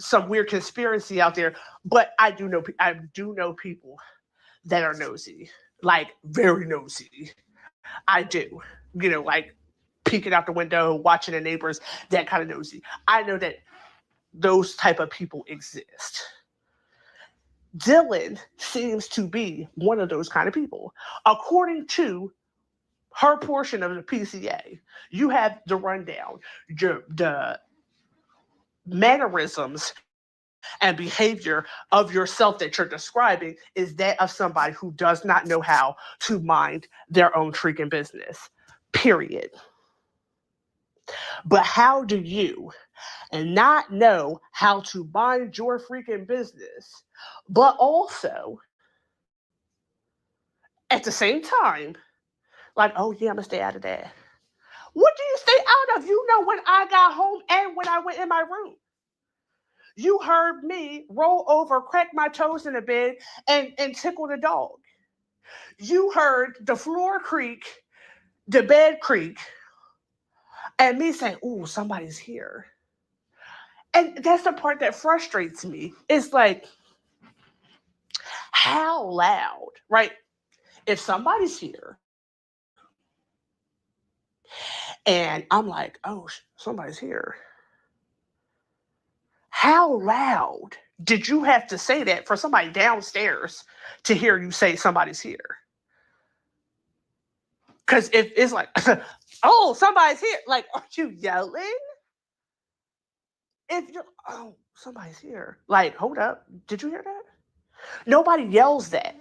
some weird conspiracy out there, but I do know people that are nosy, like very nosy. I do, like peeking out the window, watching the neighbors, that kind of nosy. I know that those type of people exist. Dylan seems to be one of those kind of people, according to her portion of the PCA. You have the rundown, the mannerisms and behavior of yourself that you're describing is that of somebody who does not know how to mind their own freaking business, period. But how do you not know how to mind your freaking business, but also at the same time, like, oh yeah, I'm gonna stay out of that. What do you stay out of? You know, when I got home and when I went in my room, you heard me roll over, crack my toes in the bed, and tickle the dog. You heard the floor creak, the bed creak, and me saying, "Ooh, somebody's here." And that's the part that frustrates me. It's like, how loud, right? If somebody's here, and I'm like, "Oh, somebody's here." How loud did you have to say that for somebody downstairs to hear you say somebody's here? Because if it's like, oh, somebody's here, like, are you yelling? If you're, oh, somebody's here, like, hold up, did you hear that? Nobody yells that.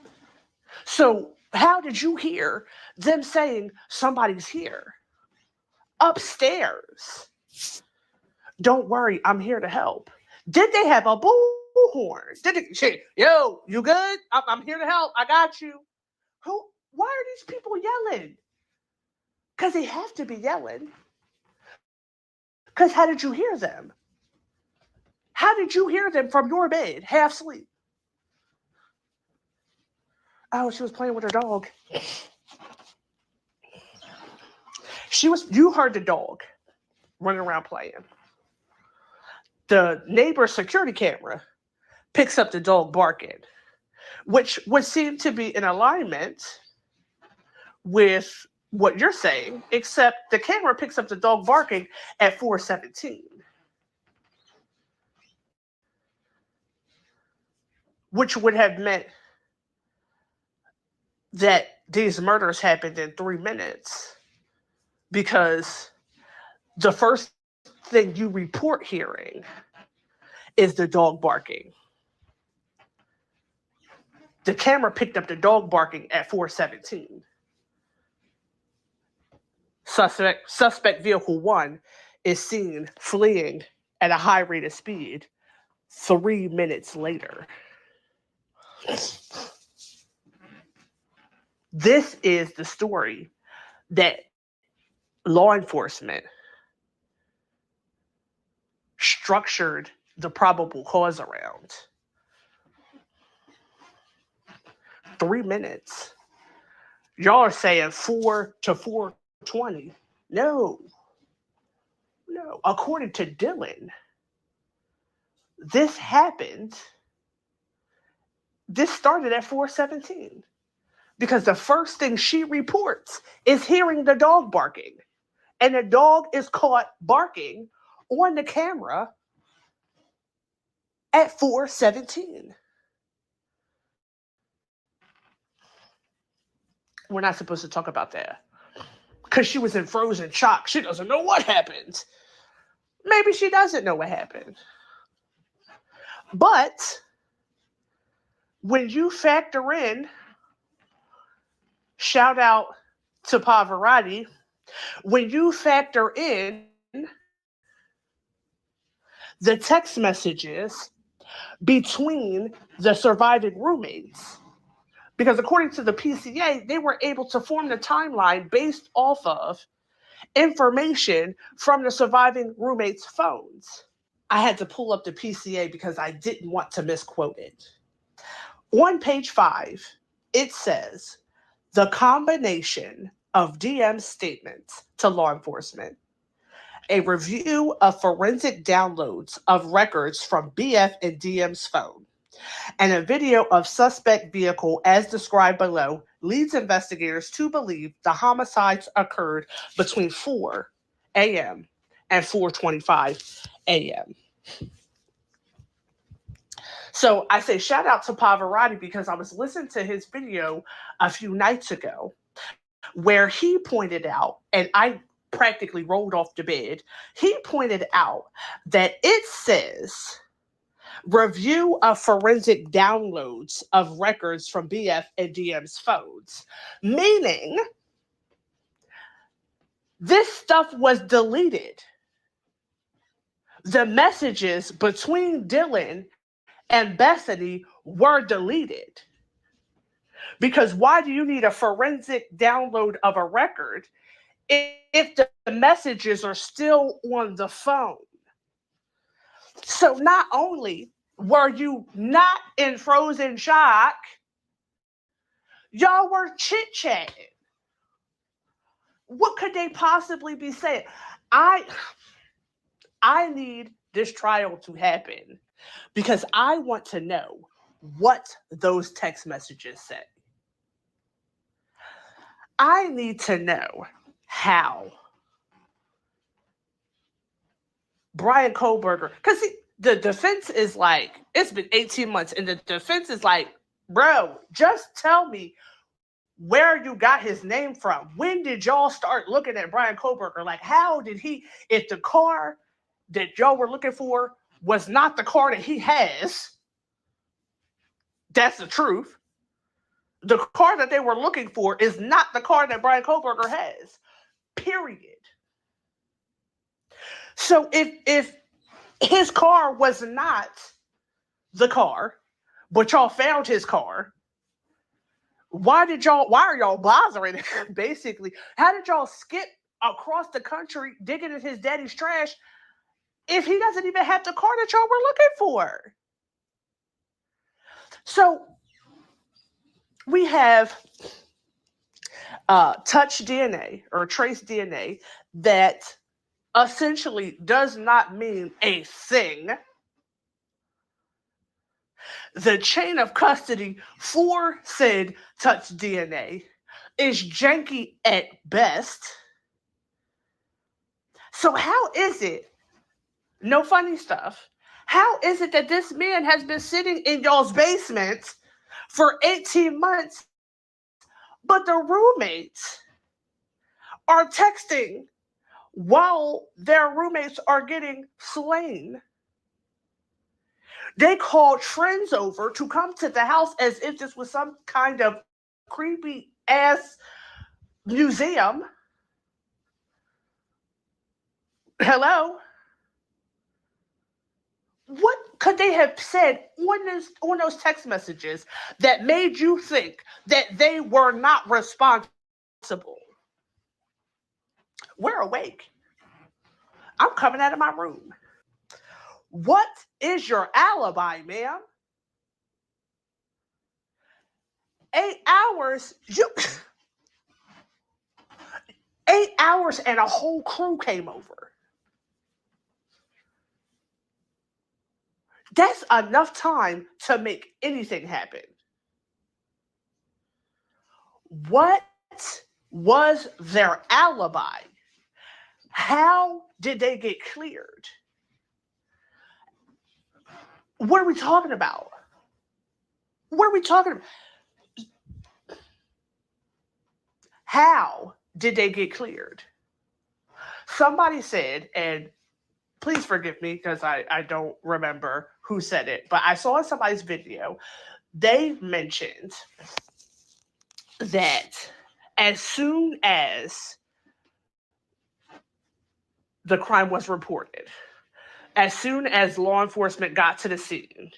So how did you hear them saying somebody's here upstairs? Don't worry, I'm here to help. Did they have a bullhorn? Did they say, yo, you good? I'm here to help. I got you. Who? Why are these people yelling? Because they have to be yelling. Because how did you hear them? How did you hear them from your bed, half asleep? Oh, she was playing with her dog. You heard the dog running around playing. The neighbor's security camera picks up the dog barking, which would seem to be in alignment with what you're saying, except the camera picks up the dog barking at 4:17, which would have meant that these murders happened in 3 minutes, because the first thing you report hearing is the dog barking. The camera picked up the dog barking at 4:17. Suspect vehicle 1 is seen fleeing at a high rate of speed 3 minutes later. This is the story that law enforcement structured the probable cause around. 3 minutes. Y'all are saying 4 to 4:20. No. According to Dylan, this started at 4:17. Because the first thing she reports is hearing the dog barking. And the dog is caught barking on the camera at 4:17. We're not supposed to talk about that. Because she was in frozen shock. She doesn't know what happened. Maybe she doesn't know what happened. But when you factor in, shout out to Pavarotti, when you factor in the text messages between the surviving roommates, because according to the PCA, they were able to form the timeline based off of information from the surviving roommates' phones. I had to pull up the PCA because I didn't want to misquote it. On page 5, it says, the combination of DM's statements to law enforcement, a review of forensic downloads of records from BF and DM's phone, and a video of suspect vehicle as described below leads investigators to believe the homicides occurred between 4 a.m. and 4:25 a.m. So I say shout out to Pavarotti because I was listening to his video a few nights ago where he pointed out, and I practically rolled off the bed, he pointed out that it says review of forensic downloads of records from BF and DM's phones, meaning this stuff was deleted. The messages between Dylan and Bethany were deleted. Because why do you need a forensic download of a record if the messages are still on the phone? So not only were you not in frozen shock, y'all were chit-chatting. What could they possibly be saying? I need this trial to happen because I want to know what those text messages say. I need to know how Brian Kohlberger, because the defense is like, it's been 18 months, and the defense is like, bro, just tell me where you got his name from. When did y'all start looking at Brian Kohlberger? Like, how did he, if the car that y'all were looking for was not the car that he has, that's the truth. The car that they were looking for is not the car that Brian Kohlberger has, period. So if his car was not the car, but y'all found his car, why are y'all bothering basically? How did y'all skip across the country digging in his daddy's trash if he doesn't even have the car that y'all were looking for? So we have touch DNA or trace DNA that essentially does not mean a thing. The chain of custody for said touch DNA is janky at best. So how is it, no funny stuff, how is it that this man has been sitting in y'all's basement for 18 months, but the roommates are texting while their roommates are getting slain? They called friends over to come to the house as if this was some kind of creepy ass museum. Hello? What could they have said on those text messages that made you think that they were not responsible? We're awake. I'm coming out of my room. What is your alibi, ma'am? 8 hours, 8 hours and a whole crew came over. That's enough time to make anything happen. What was their alibi? How did they get cleared? What are we talking about? What are we talking about? How did they get cleared? Somebody said, and please forgive me because I don't remember who said it, but I saw in somebody's video, they mentioned that as soon as the crime was reported, as soon as law enforcement got to the scene,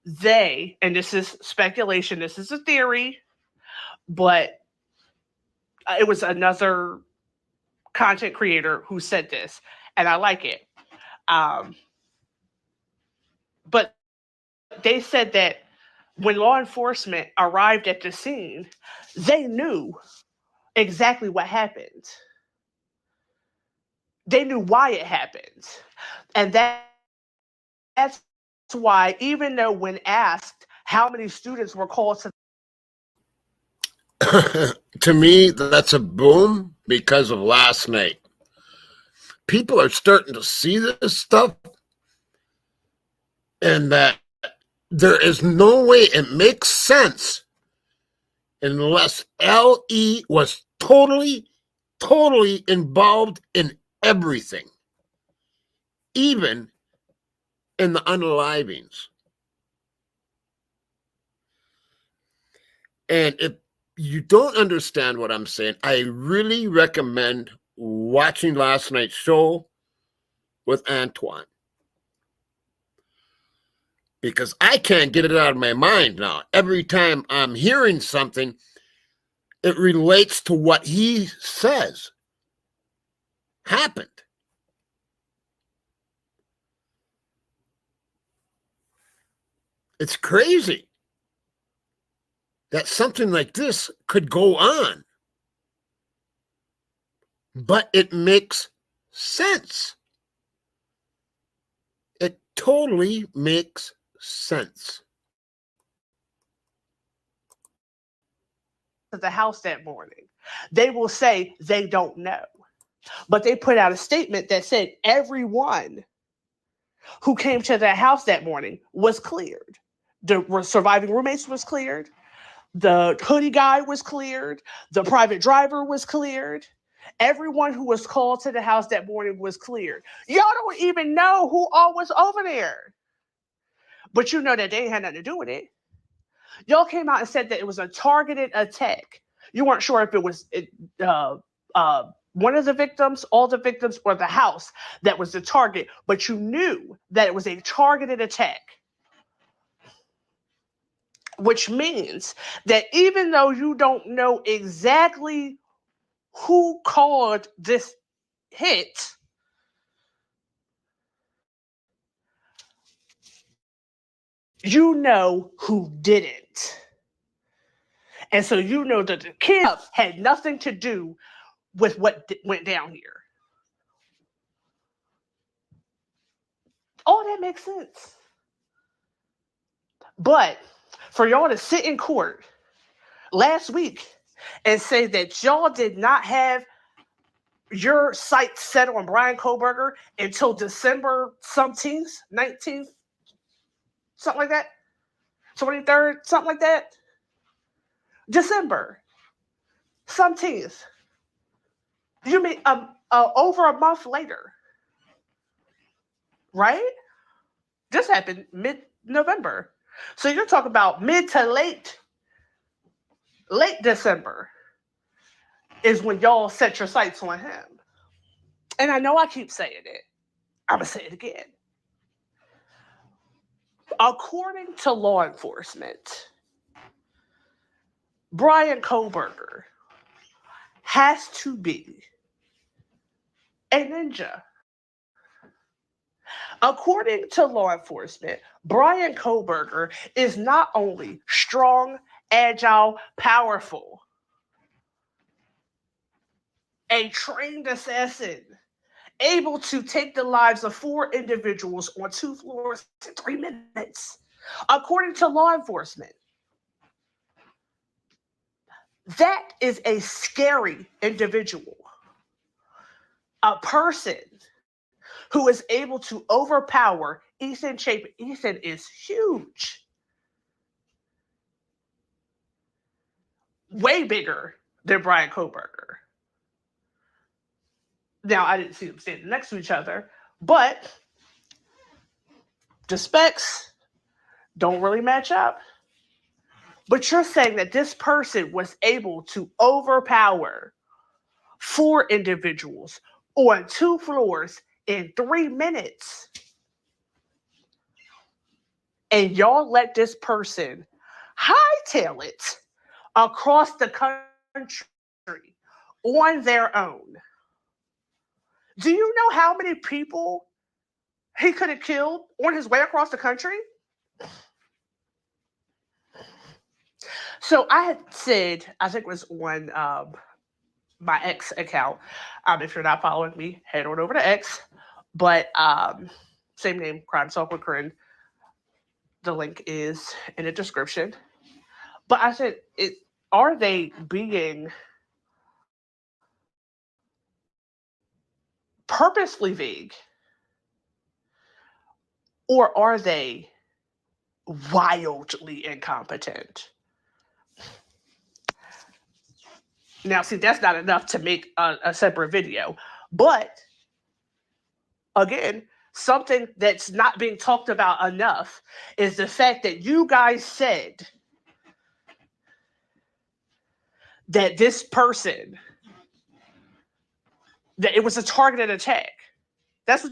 they, and this is speculation, this is a theory, but it was another content creator who said this, and I like it. But they said that when law enforcement arrived at the scene, they knew exactly what happened. They knew why it happened. And that's why, even though when asked how many students were called To me, that's a boom because of last night. People are starting to see this stuff, and that there is no way it makes sense unless L.E. was totally involved in everything, even in the unalivings. And if you don't understand what I'm saying, I really recommend watching last night's show with Antoine, because I can't get it out of my mind now. Every time I'm hearing something, it relates to what he says happened. It's crazy that something like this could go on, but it makes sense. It totally makes sense. to the house that morning, they will say they don't know. But they put out a statement that said everyone who came to the house that morning was cleared. The surviving roommates was cleared. The hoodie guy was cleared. The private driver was cleared. Everyone who was called to the house that morning was cleared. Y'all don't even know who all was over there. But you know that they ain't had nothing to do with it. Y'all came out and said that it was a targeted attack. You weren't sure if it was one of the victims, all the victims, or the house that was the target, but you knew that it was a targeted attack. Which means that even though you don't know exactly who caused this hit, you know who didn't. And so you know that the kid had nothing to do with what went down here. Oh, that makes sense. But for y'all to sit in court last week and say that y'all did not have your sights set on Brian Koberger until December 17th, 19th, something like that, 23rd, something like that, December 17th. You mean over a month later, right? This happened mid-November. So you're talking about mid to late December is when y'all set your sights on him. And I know I keep saying it. I'm going to say it again. According to law enforcement, Brian Koberger has to be a ninja. According to law enforcement, Brian Koberger is not only strong, agile, powerful, a trained assassin, able to take the lives of 4 individuals on 2 floors in 3 minutes. According to law enforcement, that is a scary individual. A person who is able to overpower Ethan Chapin. Ethan is huge. Way bigger than Brian Koberger. Now, I didn't see them standing next to each other, but the specs don't really match up. But you're saying that this person was able to overpower 4 individuals on 2 floors in 3 minutes. And y'all let this person hightail it across the country on their own. Do you know how many people he could have killed on his way across the country? So I had said, I think it was on my X account. If you're not following me, head on over to X. But same name, Crime Talk with Corinne. The link is in the description. But I said, are they being purposely vague? Or are they wildly incompetent? Now, see, that's not enough to make a separate video. But again, something that's not being talked about enough is the fact that you guys said that this person, that it was a targeted attack. That's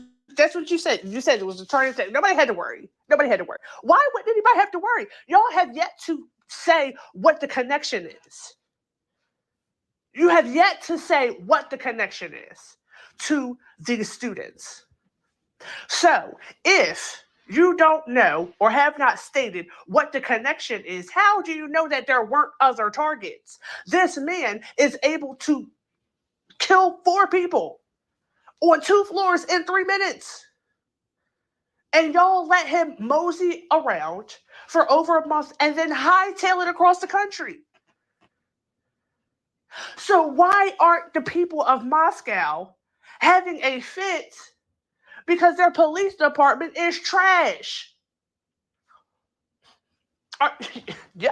what you said. You said it was a targeted attack. Nobody had to worry. Why wouldn't anybody have to worry? Y'all have yet to say what the connection is. You have yet to say what the connection is to these students. So if you don't know or have not stated what the connection is, how do you know that there weren't other targets? This man is able to kill 4 people on 2 floors in 3 minutes. And y'all let him mosey around for over a month and then hightail it across the country. So why aren't the people of Moscow having a fit because their police department is trash? Yo,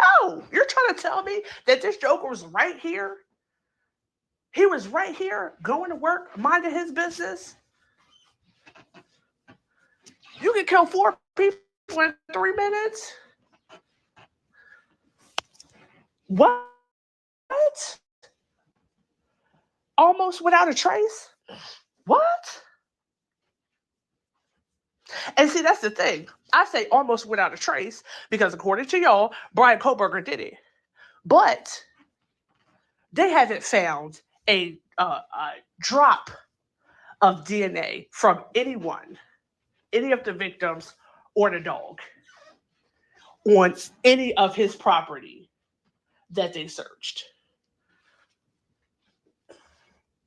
you're trying to tell me that this Joker was right here? He was right here going to work, minding his business? You can kill 4 people in 3 minutes? What? Almost without a trace? What? And see, that's the thing. I say almost without a trace because according to y'all, Brian Koberger did it. But they haven't found a drop of DNA from anyone, any of the victims or the dog, on any of his property that they searched.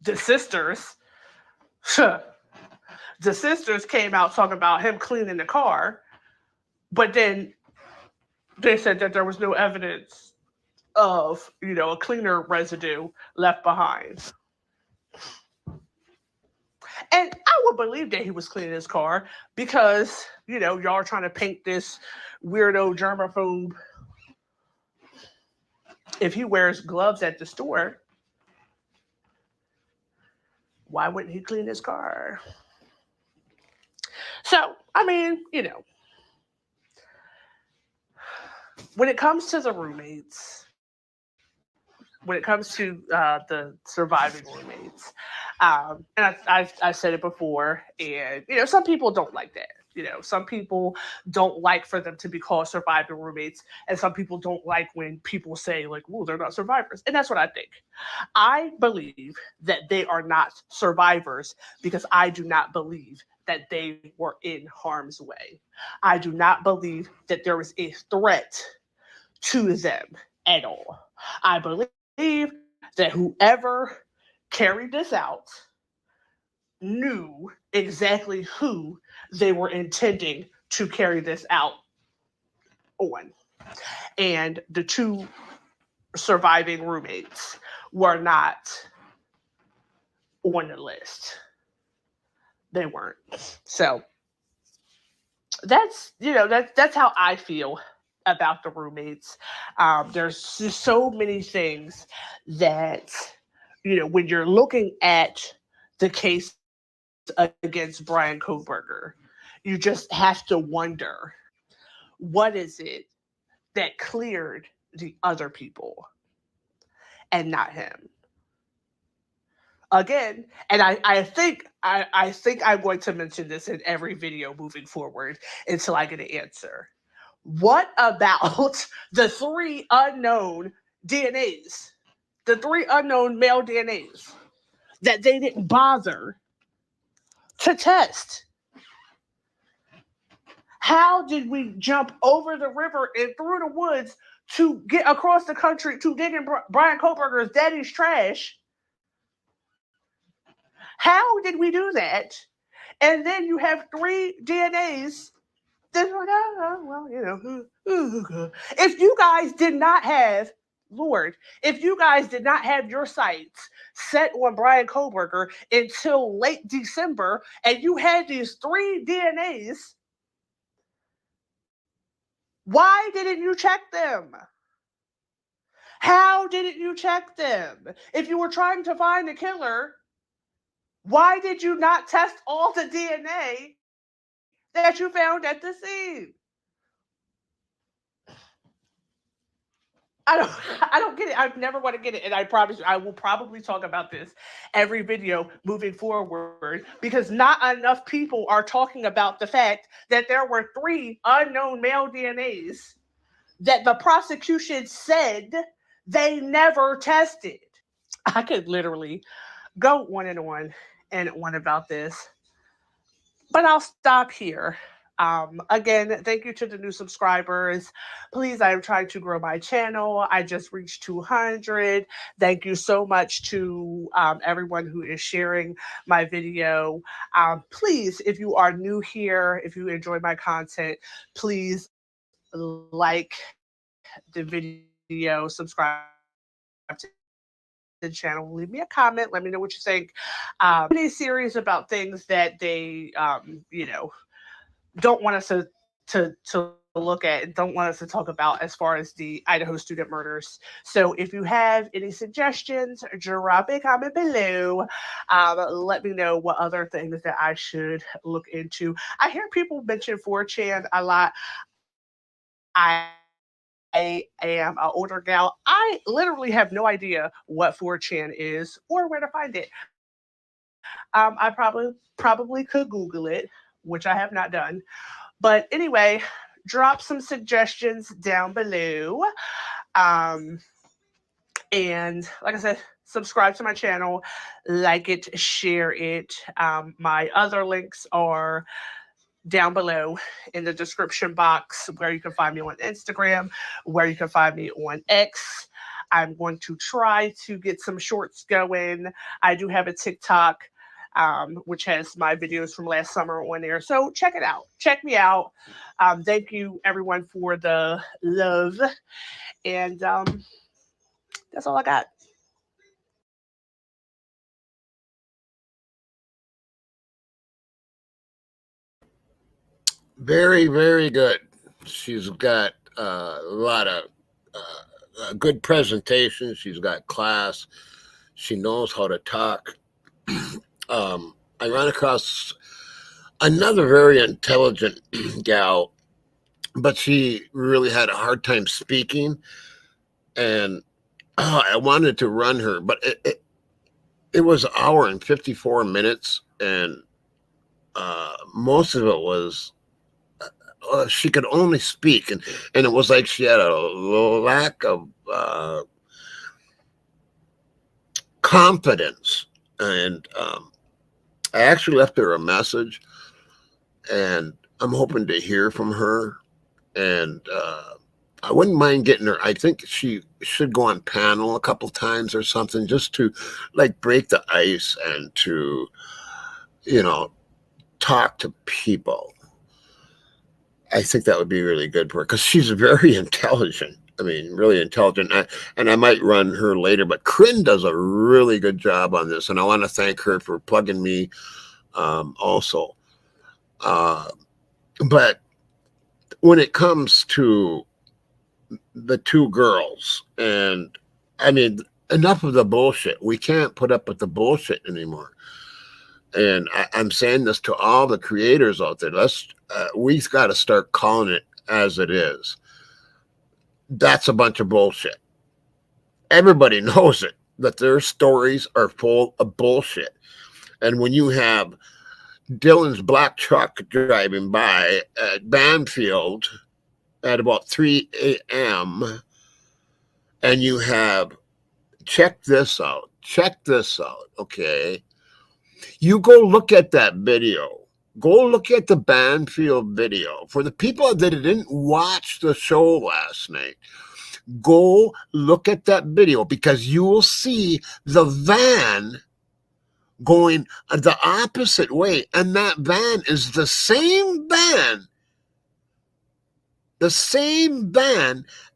The sisters came out talking about him cleaning the car, but then they said that there was no evidence of, a cleaner residue left behind. And I would believe that he was cleaning his car because, y'all are trying to paint this weirdo germaphobe. If he wears gloves at the store, why wouldn't he clean his car? So, when it comes to the roommates, when it comes to the surviving roommates, and I said it before, and, some people don't like that. Some people don't like for them to be called surviving roommates, and some people don't like when people say, like, well, they're not survivors. And that's what I think. I believe that they are not survivors because I do not believe that they were in harm's way. I do not believe that there was a threat to them at all. I believe that whoever carried this out knew exactly who they were intending to carry this out on. And the 2 surviving roommates were not on the list. They weren't. So that's how I feel about the roommates. There's just so many things that, when you're looking at the case against Brian Koberger, you just have to wonder, what is it that cleared the other people and not him? Again, and I think I'm going to mention this in every video moving forward until I get an answer. What about the 3 unknown DNAs? The 3 unknown male DNAs that they didn't bother to test? How did we jump over the river and through the woods to get across the country to dig in Brian Koberger's daddy's trash? How did we do that? And then you have 3 DNAs that's like, if you guys did not have, Lord, if you guys did not have your sights set on Brian Koberger until late December, and you had these 3 DNAs, why didn't you check them? How didn't you check them? If you were trying to find the killer, why did you not test all the DNA that you found at the scene? I don't get it. I never want to get it. And I promise you, I will probably talk about this every video moving forward, because not enough people are talking about the fact that there were 3 unknown male DNAs that the prosecution said they never tested. I could literally go on and on about this, but I'll stop here. Again, thank you to the new subscribers. Please, I am trying to grow my channel. I just reached 200. Thank you so much to everyone who is sharing my video. Please, if you are new here, if you enjoy my content, please like the video, subscribe to the channel, leave me a comment, let me know what you think. A series about things that they, don't want us to look at and don't want us to talk about as far as the Idaho student murders. So if you have any suggestions, drop a comment below. Let me know what other things that I should look into. I hear people mention 4chan a lot. I am an older gal. I literally have no idea what 4chan is or where to find it. I probably could Google it, which I have not done. But anyway, drop some suggestions down below. And like I said, subscribe to my channel, like it, share it. My other links are down below in the description box, where you can find me on Instagram, where you can find me on X. I'm going to try to get some shorts going. I do have a TikTok, which has my videos from last summer on there. So check it out. Check me out. Thank you, everyone, for the love. And that's all I got. Very, very good. She's got a lot of good presentation. She's got class. She knows how to talk. I ran across another very intelligent gal, but she really had a hard time speaking. And I wanted to run her, but it was an hour and 54 minutes. And most of it was she could only speak, and it was like she had a lack of confidence. And I actually left her a message, and I'm hoping to hear from her. And I wouldn't mind getting her. I think she should go on panel a couple times or something, just to like break the ice and to, talk to people. I think that would be really good for her, because she's very intelligent. I mean, really intelligent. And I might run her later, but Corinne does a really good job on this. And I want to thank her for plugging me also. But when it comes to the two girls. And I mean, enough of the bullshit. We can't put up with the bullshit anymore. And I'm saying this to all the creators out there. We've got to start calling it as it is. That's a bunch of bullshit. Everybody knows it, that their stories are full of bullshit. And when you have Dylan's black truck driving by at Banfield at about 3 a.m., and you have, check this out, okay? You go look at that video. Go look at the Banfield video. For the people that didn't watch the show last night, go look at that video, because you will see the van going the opposite way. And that van is the same van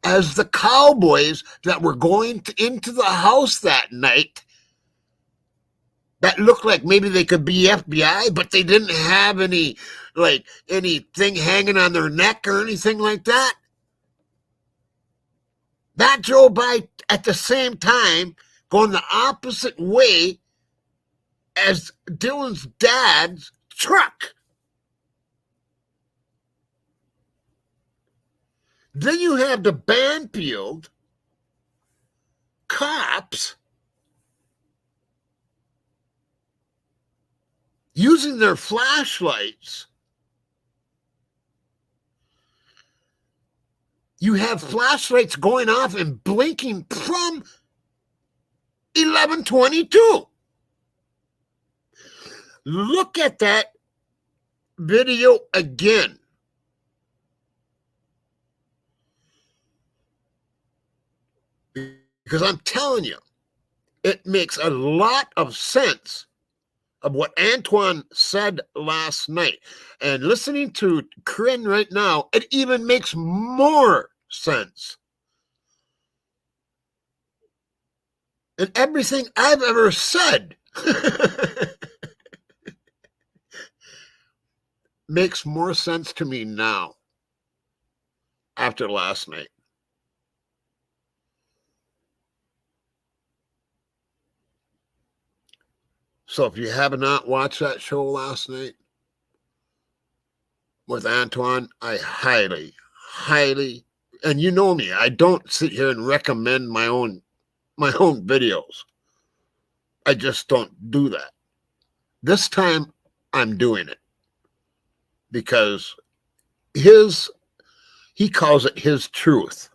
as the cowboys that were going into the house that night, that looked like maybe they could be FBI, but they didn't have anything hanging on their neck or anything like that. That drove by at the same time, going the opposite way as Dylan's dad's truck. Then you have the Banfield cops using their flashlights. You have flashlights going off and blinking from 11:22. Look at that video again. Because I'm telling you, it makes a lot of sense of what Antoine said last night. And listening to Corinne right now, it even makes more sense. And everything I've ever said makes more sense to me now after last night. So if you have not watched that show last night with Antoine, I highly, and you know me, I don't sit here and recommend my own videos. I just don't do that. This time I'm doing it because he calls it his truth.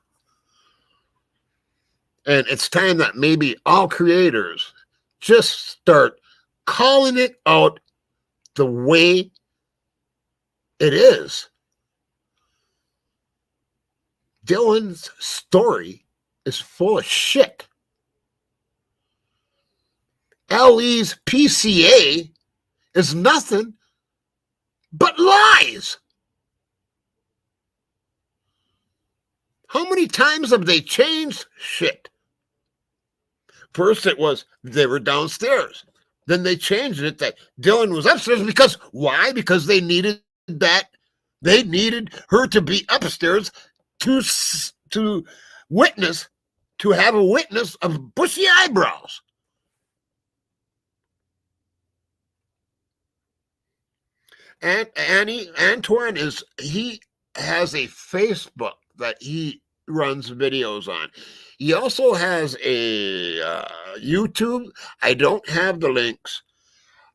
And it's time that maybe all creators just start calling it out the way it is. Dylan's story is full of shit. LE's PCA is nothing but lies. How many times have they changed shit? First it was they were downstairs. Then they changed it that Dylan was upstairs. Because why? Because they needed that. They needed her to be upstairs to witness, to have a witness of bushy eyebrows. And Antoine he has a Facebook that he runs videos on. He also has a YouTube. I don't have the links.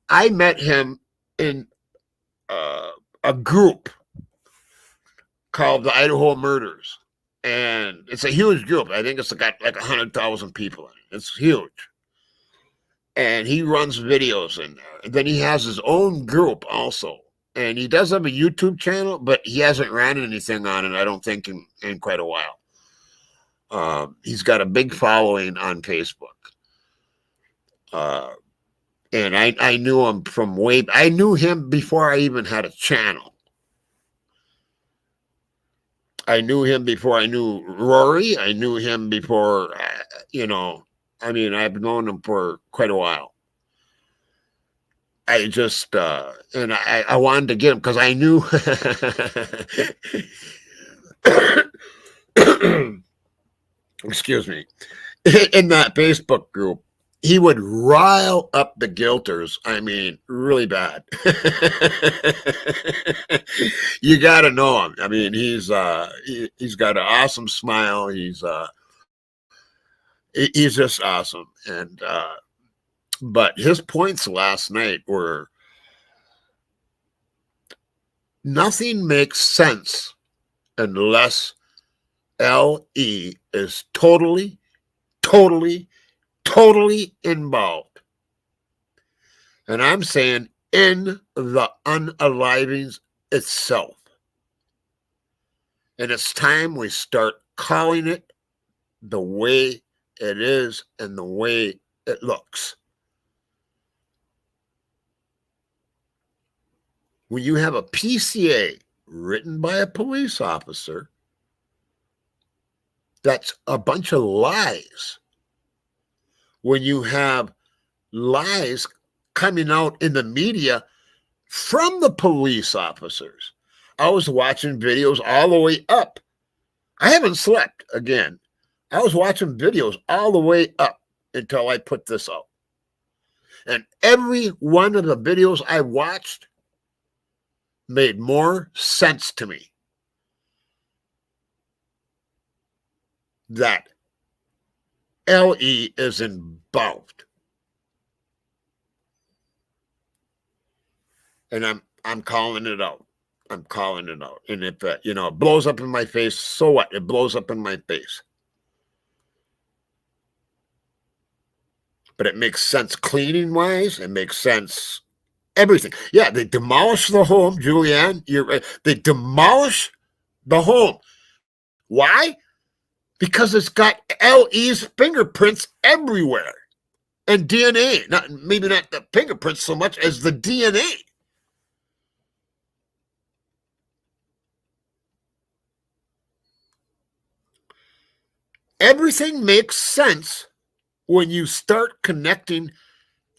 I met him in a group called the Idaho Murders. And it's a huge group. I think it's got like 100,000 people in it. It's huge. And he runs videos in there. And then he has his own group also. And he does have a YouTube channel, but he hasn't ran anything on it, I don't think, in quite a while. He's got a big following on Facebook. And I knew him from I knew him before I even had a channel. I knew him before I knew Rory. I knew him before, I've known him for quite a while. I just, and I wanted to get him because I knew, excuse me, in that Facebook group, he would rile up the guilters. I mean, really bad. You got to know him. I mean, he's got an awesome smile. He's just awesome. And but his points last night were nothing makes sense unless LE is totally, totally, totally involved. And I'm saying in the unalivings itself. And it's time we start calling it the way it is and the way it looks. When you have a PCA written by a police officer, that's a bunch of lies. When you have lies coming out in the media from the police officers. I was watching videos all the way up. I haven't slept again. I was watching videos all the way up until I put this out. And every one of the videos I watched made more sense to me. That LE is involved. And I'm calling it out. I'm calling it out. And if it blows up in my face, so what? It blows up in my face. But it makes sense cleaning wise. It makes sense everything. Yeah, they demolish the home, Julianne. You're right. They demolish the home. Why? Because it's got LE's fingerprints everywhere. And DNA. Maybe not the fingerprints so much as the DNA. Everything makes sense when you start connecting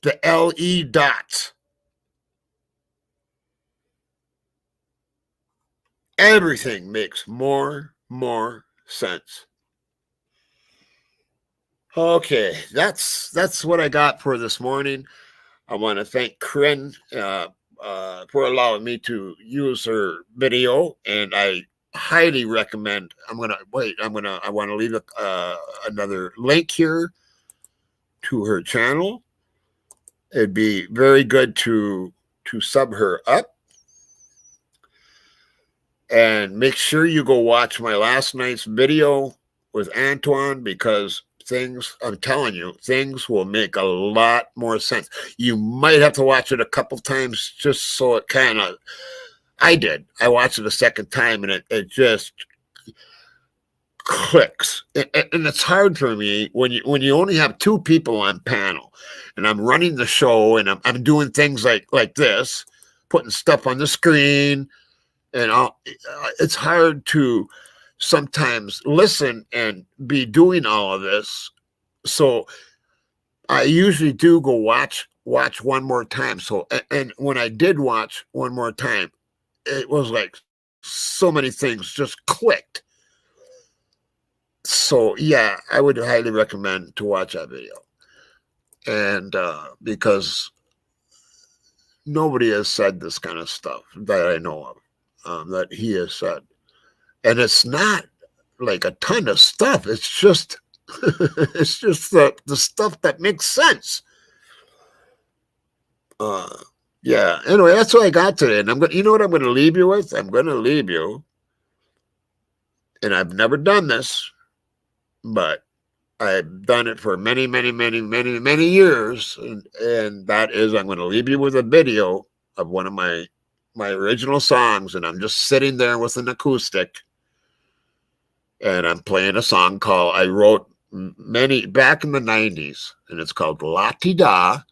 the LE dots. Everything makes more sense. Okay, that's what I got for this morning. I want to thank Corinne for allowing me to use her video, and I highly recommend. I want to leave another link here to her channel. It'd be very good to sub her up. And make sure you go watch my last night's video with Antoine, because I'm telling you, things will make a lot more sense. You might have to watch it a couple times just so it kind of, I did. I watched it a second time and it just clicks. And it's hard for me when you only have two people on panel and I'm running the show and I'm doing things like this, putting stuff on the screen, and it's hard to sometimes listen and be doing all of this. So I usually do go watch one more time. So, and when I did watch one more time, it was like so many things just clicked. So yeah, I would highly recommend to watch that video. And because nobody has said this kind of stuff that I know of. That he has said, and it's not like a ton of stuff. It's just it's just the stuff that makes sense. Yeah. Anyway, that's what I got today, and you know what I'm going to leave you with? I'm going to leave you, and I've never done this, but I've done it for many years, and that is, I'm going to leave you with a video of one of my original songs, and I'm just sitting there with an acoustic, and I'm playing a song I wrote back in the 90s, and it's called La Ti Da,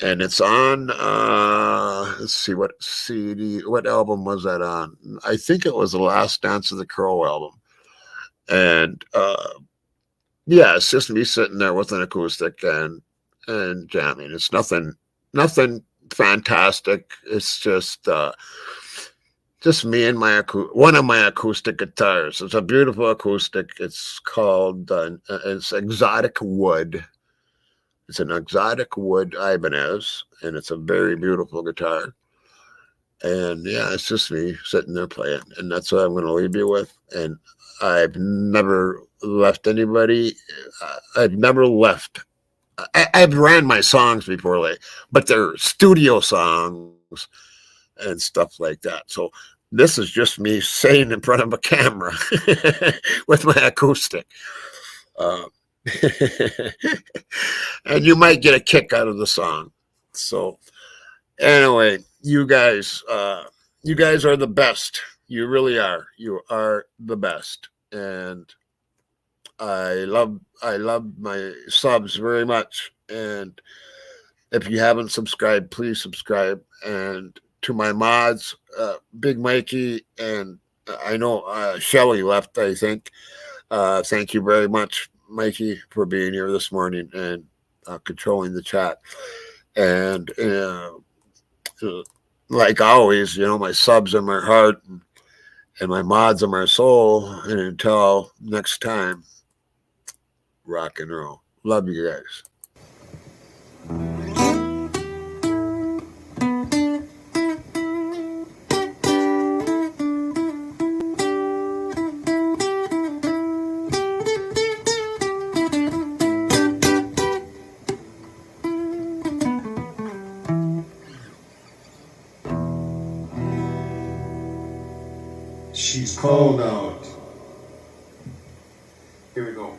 and it's on let's see what CD, what album was that on? I think it was the Last Dance of the Crow album. And yeah, it's just me sitting there with an acoustic and jamming. It's nothing fantastic. It's just just me and one of my acoustic guitars. It's a beautiful acoustic. It's called it's exotic wood. It's an exotic wood Ibanez, and it's a very beautiful guitar. And yeah, it's just me sitting there playing, and that's what I'm going to leave you with. And I've never left anybody. I've never left. I've ran my songs before, but they're studio songs and stuff like that. So this is just me sitting in front of a camera with my acoustic. And you might get a kick out of the song. So anyway, you guys are the best. You really are. You are the best. And I love my subs very much. And if you haven't subscribed, please subscribe. And to my mods, Big Mikey, and I know Shelly left, I think. Thank you very much, Mikey, for being here this morning and controlling the chat. And like always, my subs are my heart, and my mods are my soul. And until next time, rock and roll. Love you guys. She's cold out. Here we go.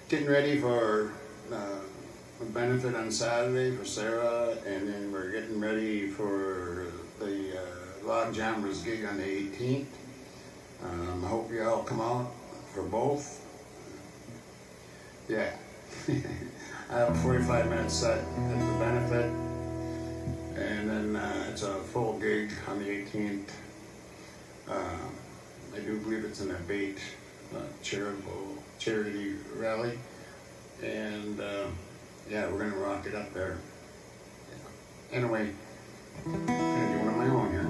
Getting ready for a benefit on Saturday for Sarah, and then we're getting ready for the Log Jammers gig on the 18th. I hope you all come out for both. Yeah. I have a 45-minute set at the benefit. And then it's a full gig on the 18th. I do believe it's an abate charity rally. And yeah, we're gonna rock it up there. Anyway, I'm gonna do one of my own here.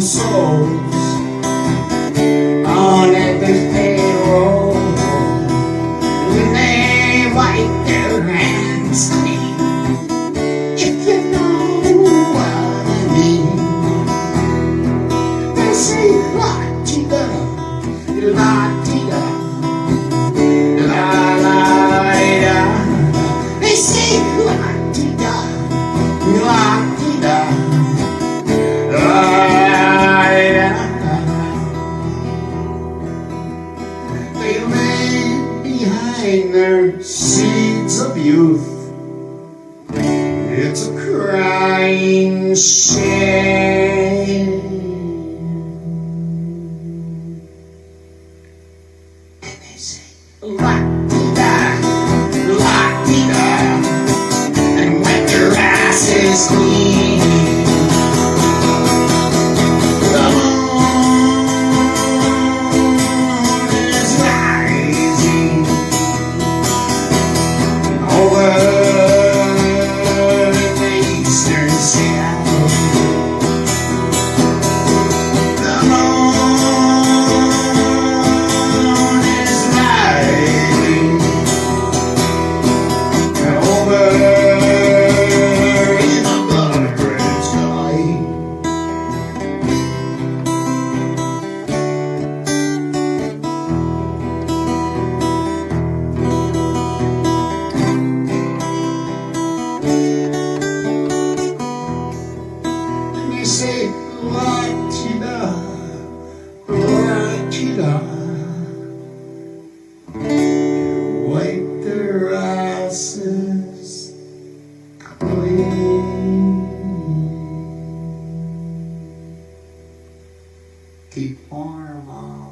some souls on this payroll. And they wipe their hands clean. If you know what I mean. They say la-ti-da, la-ti-da, la-la-di-da. They say la-ti-da, la-ti-da, la-di-da. They leave behind their seeds of youth. It's a crying shame. And they say, la-ti-da, la-ti-da, and wipe their asses clean. The moon is rising over the eastern sky. The moon is rising over in the blood-red sky. And you say, la-ti-da, la-ti-da. Wipe their asses clean. Keep warm all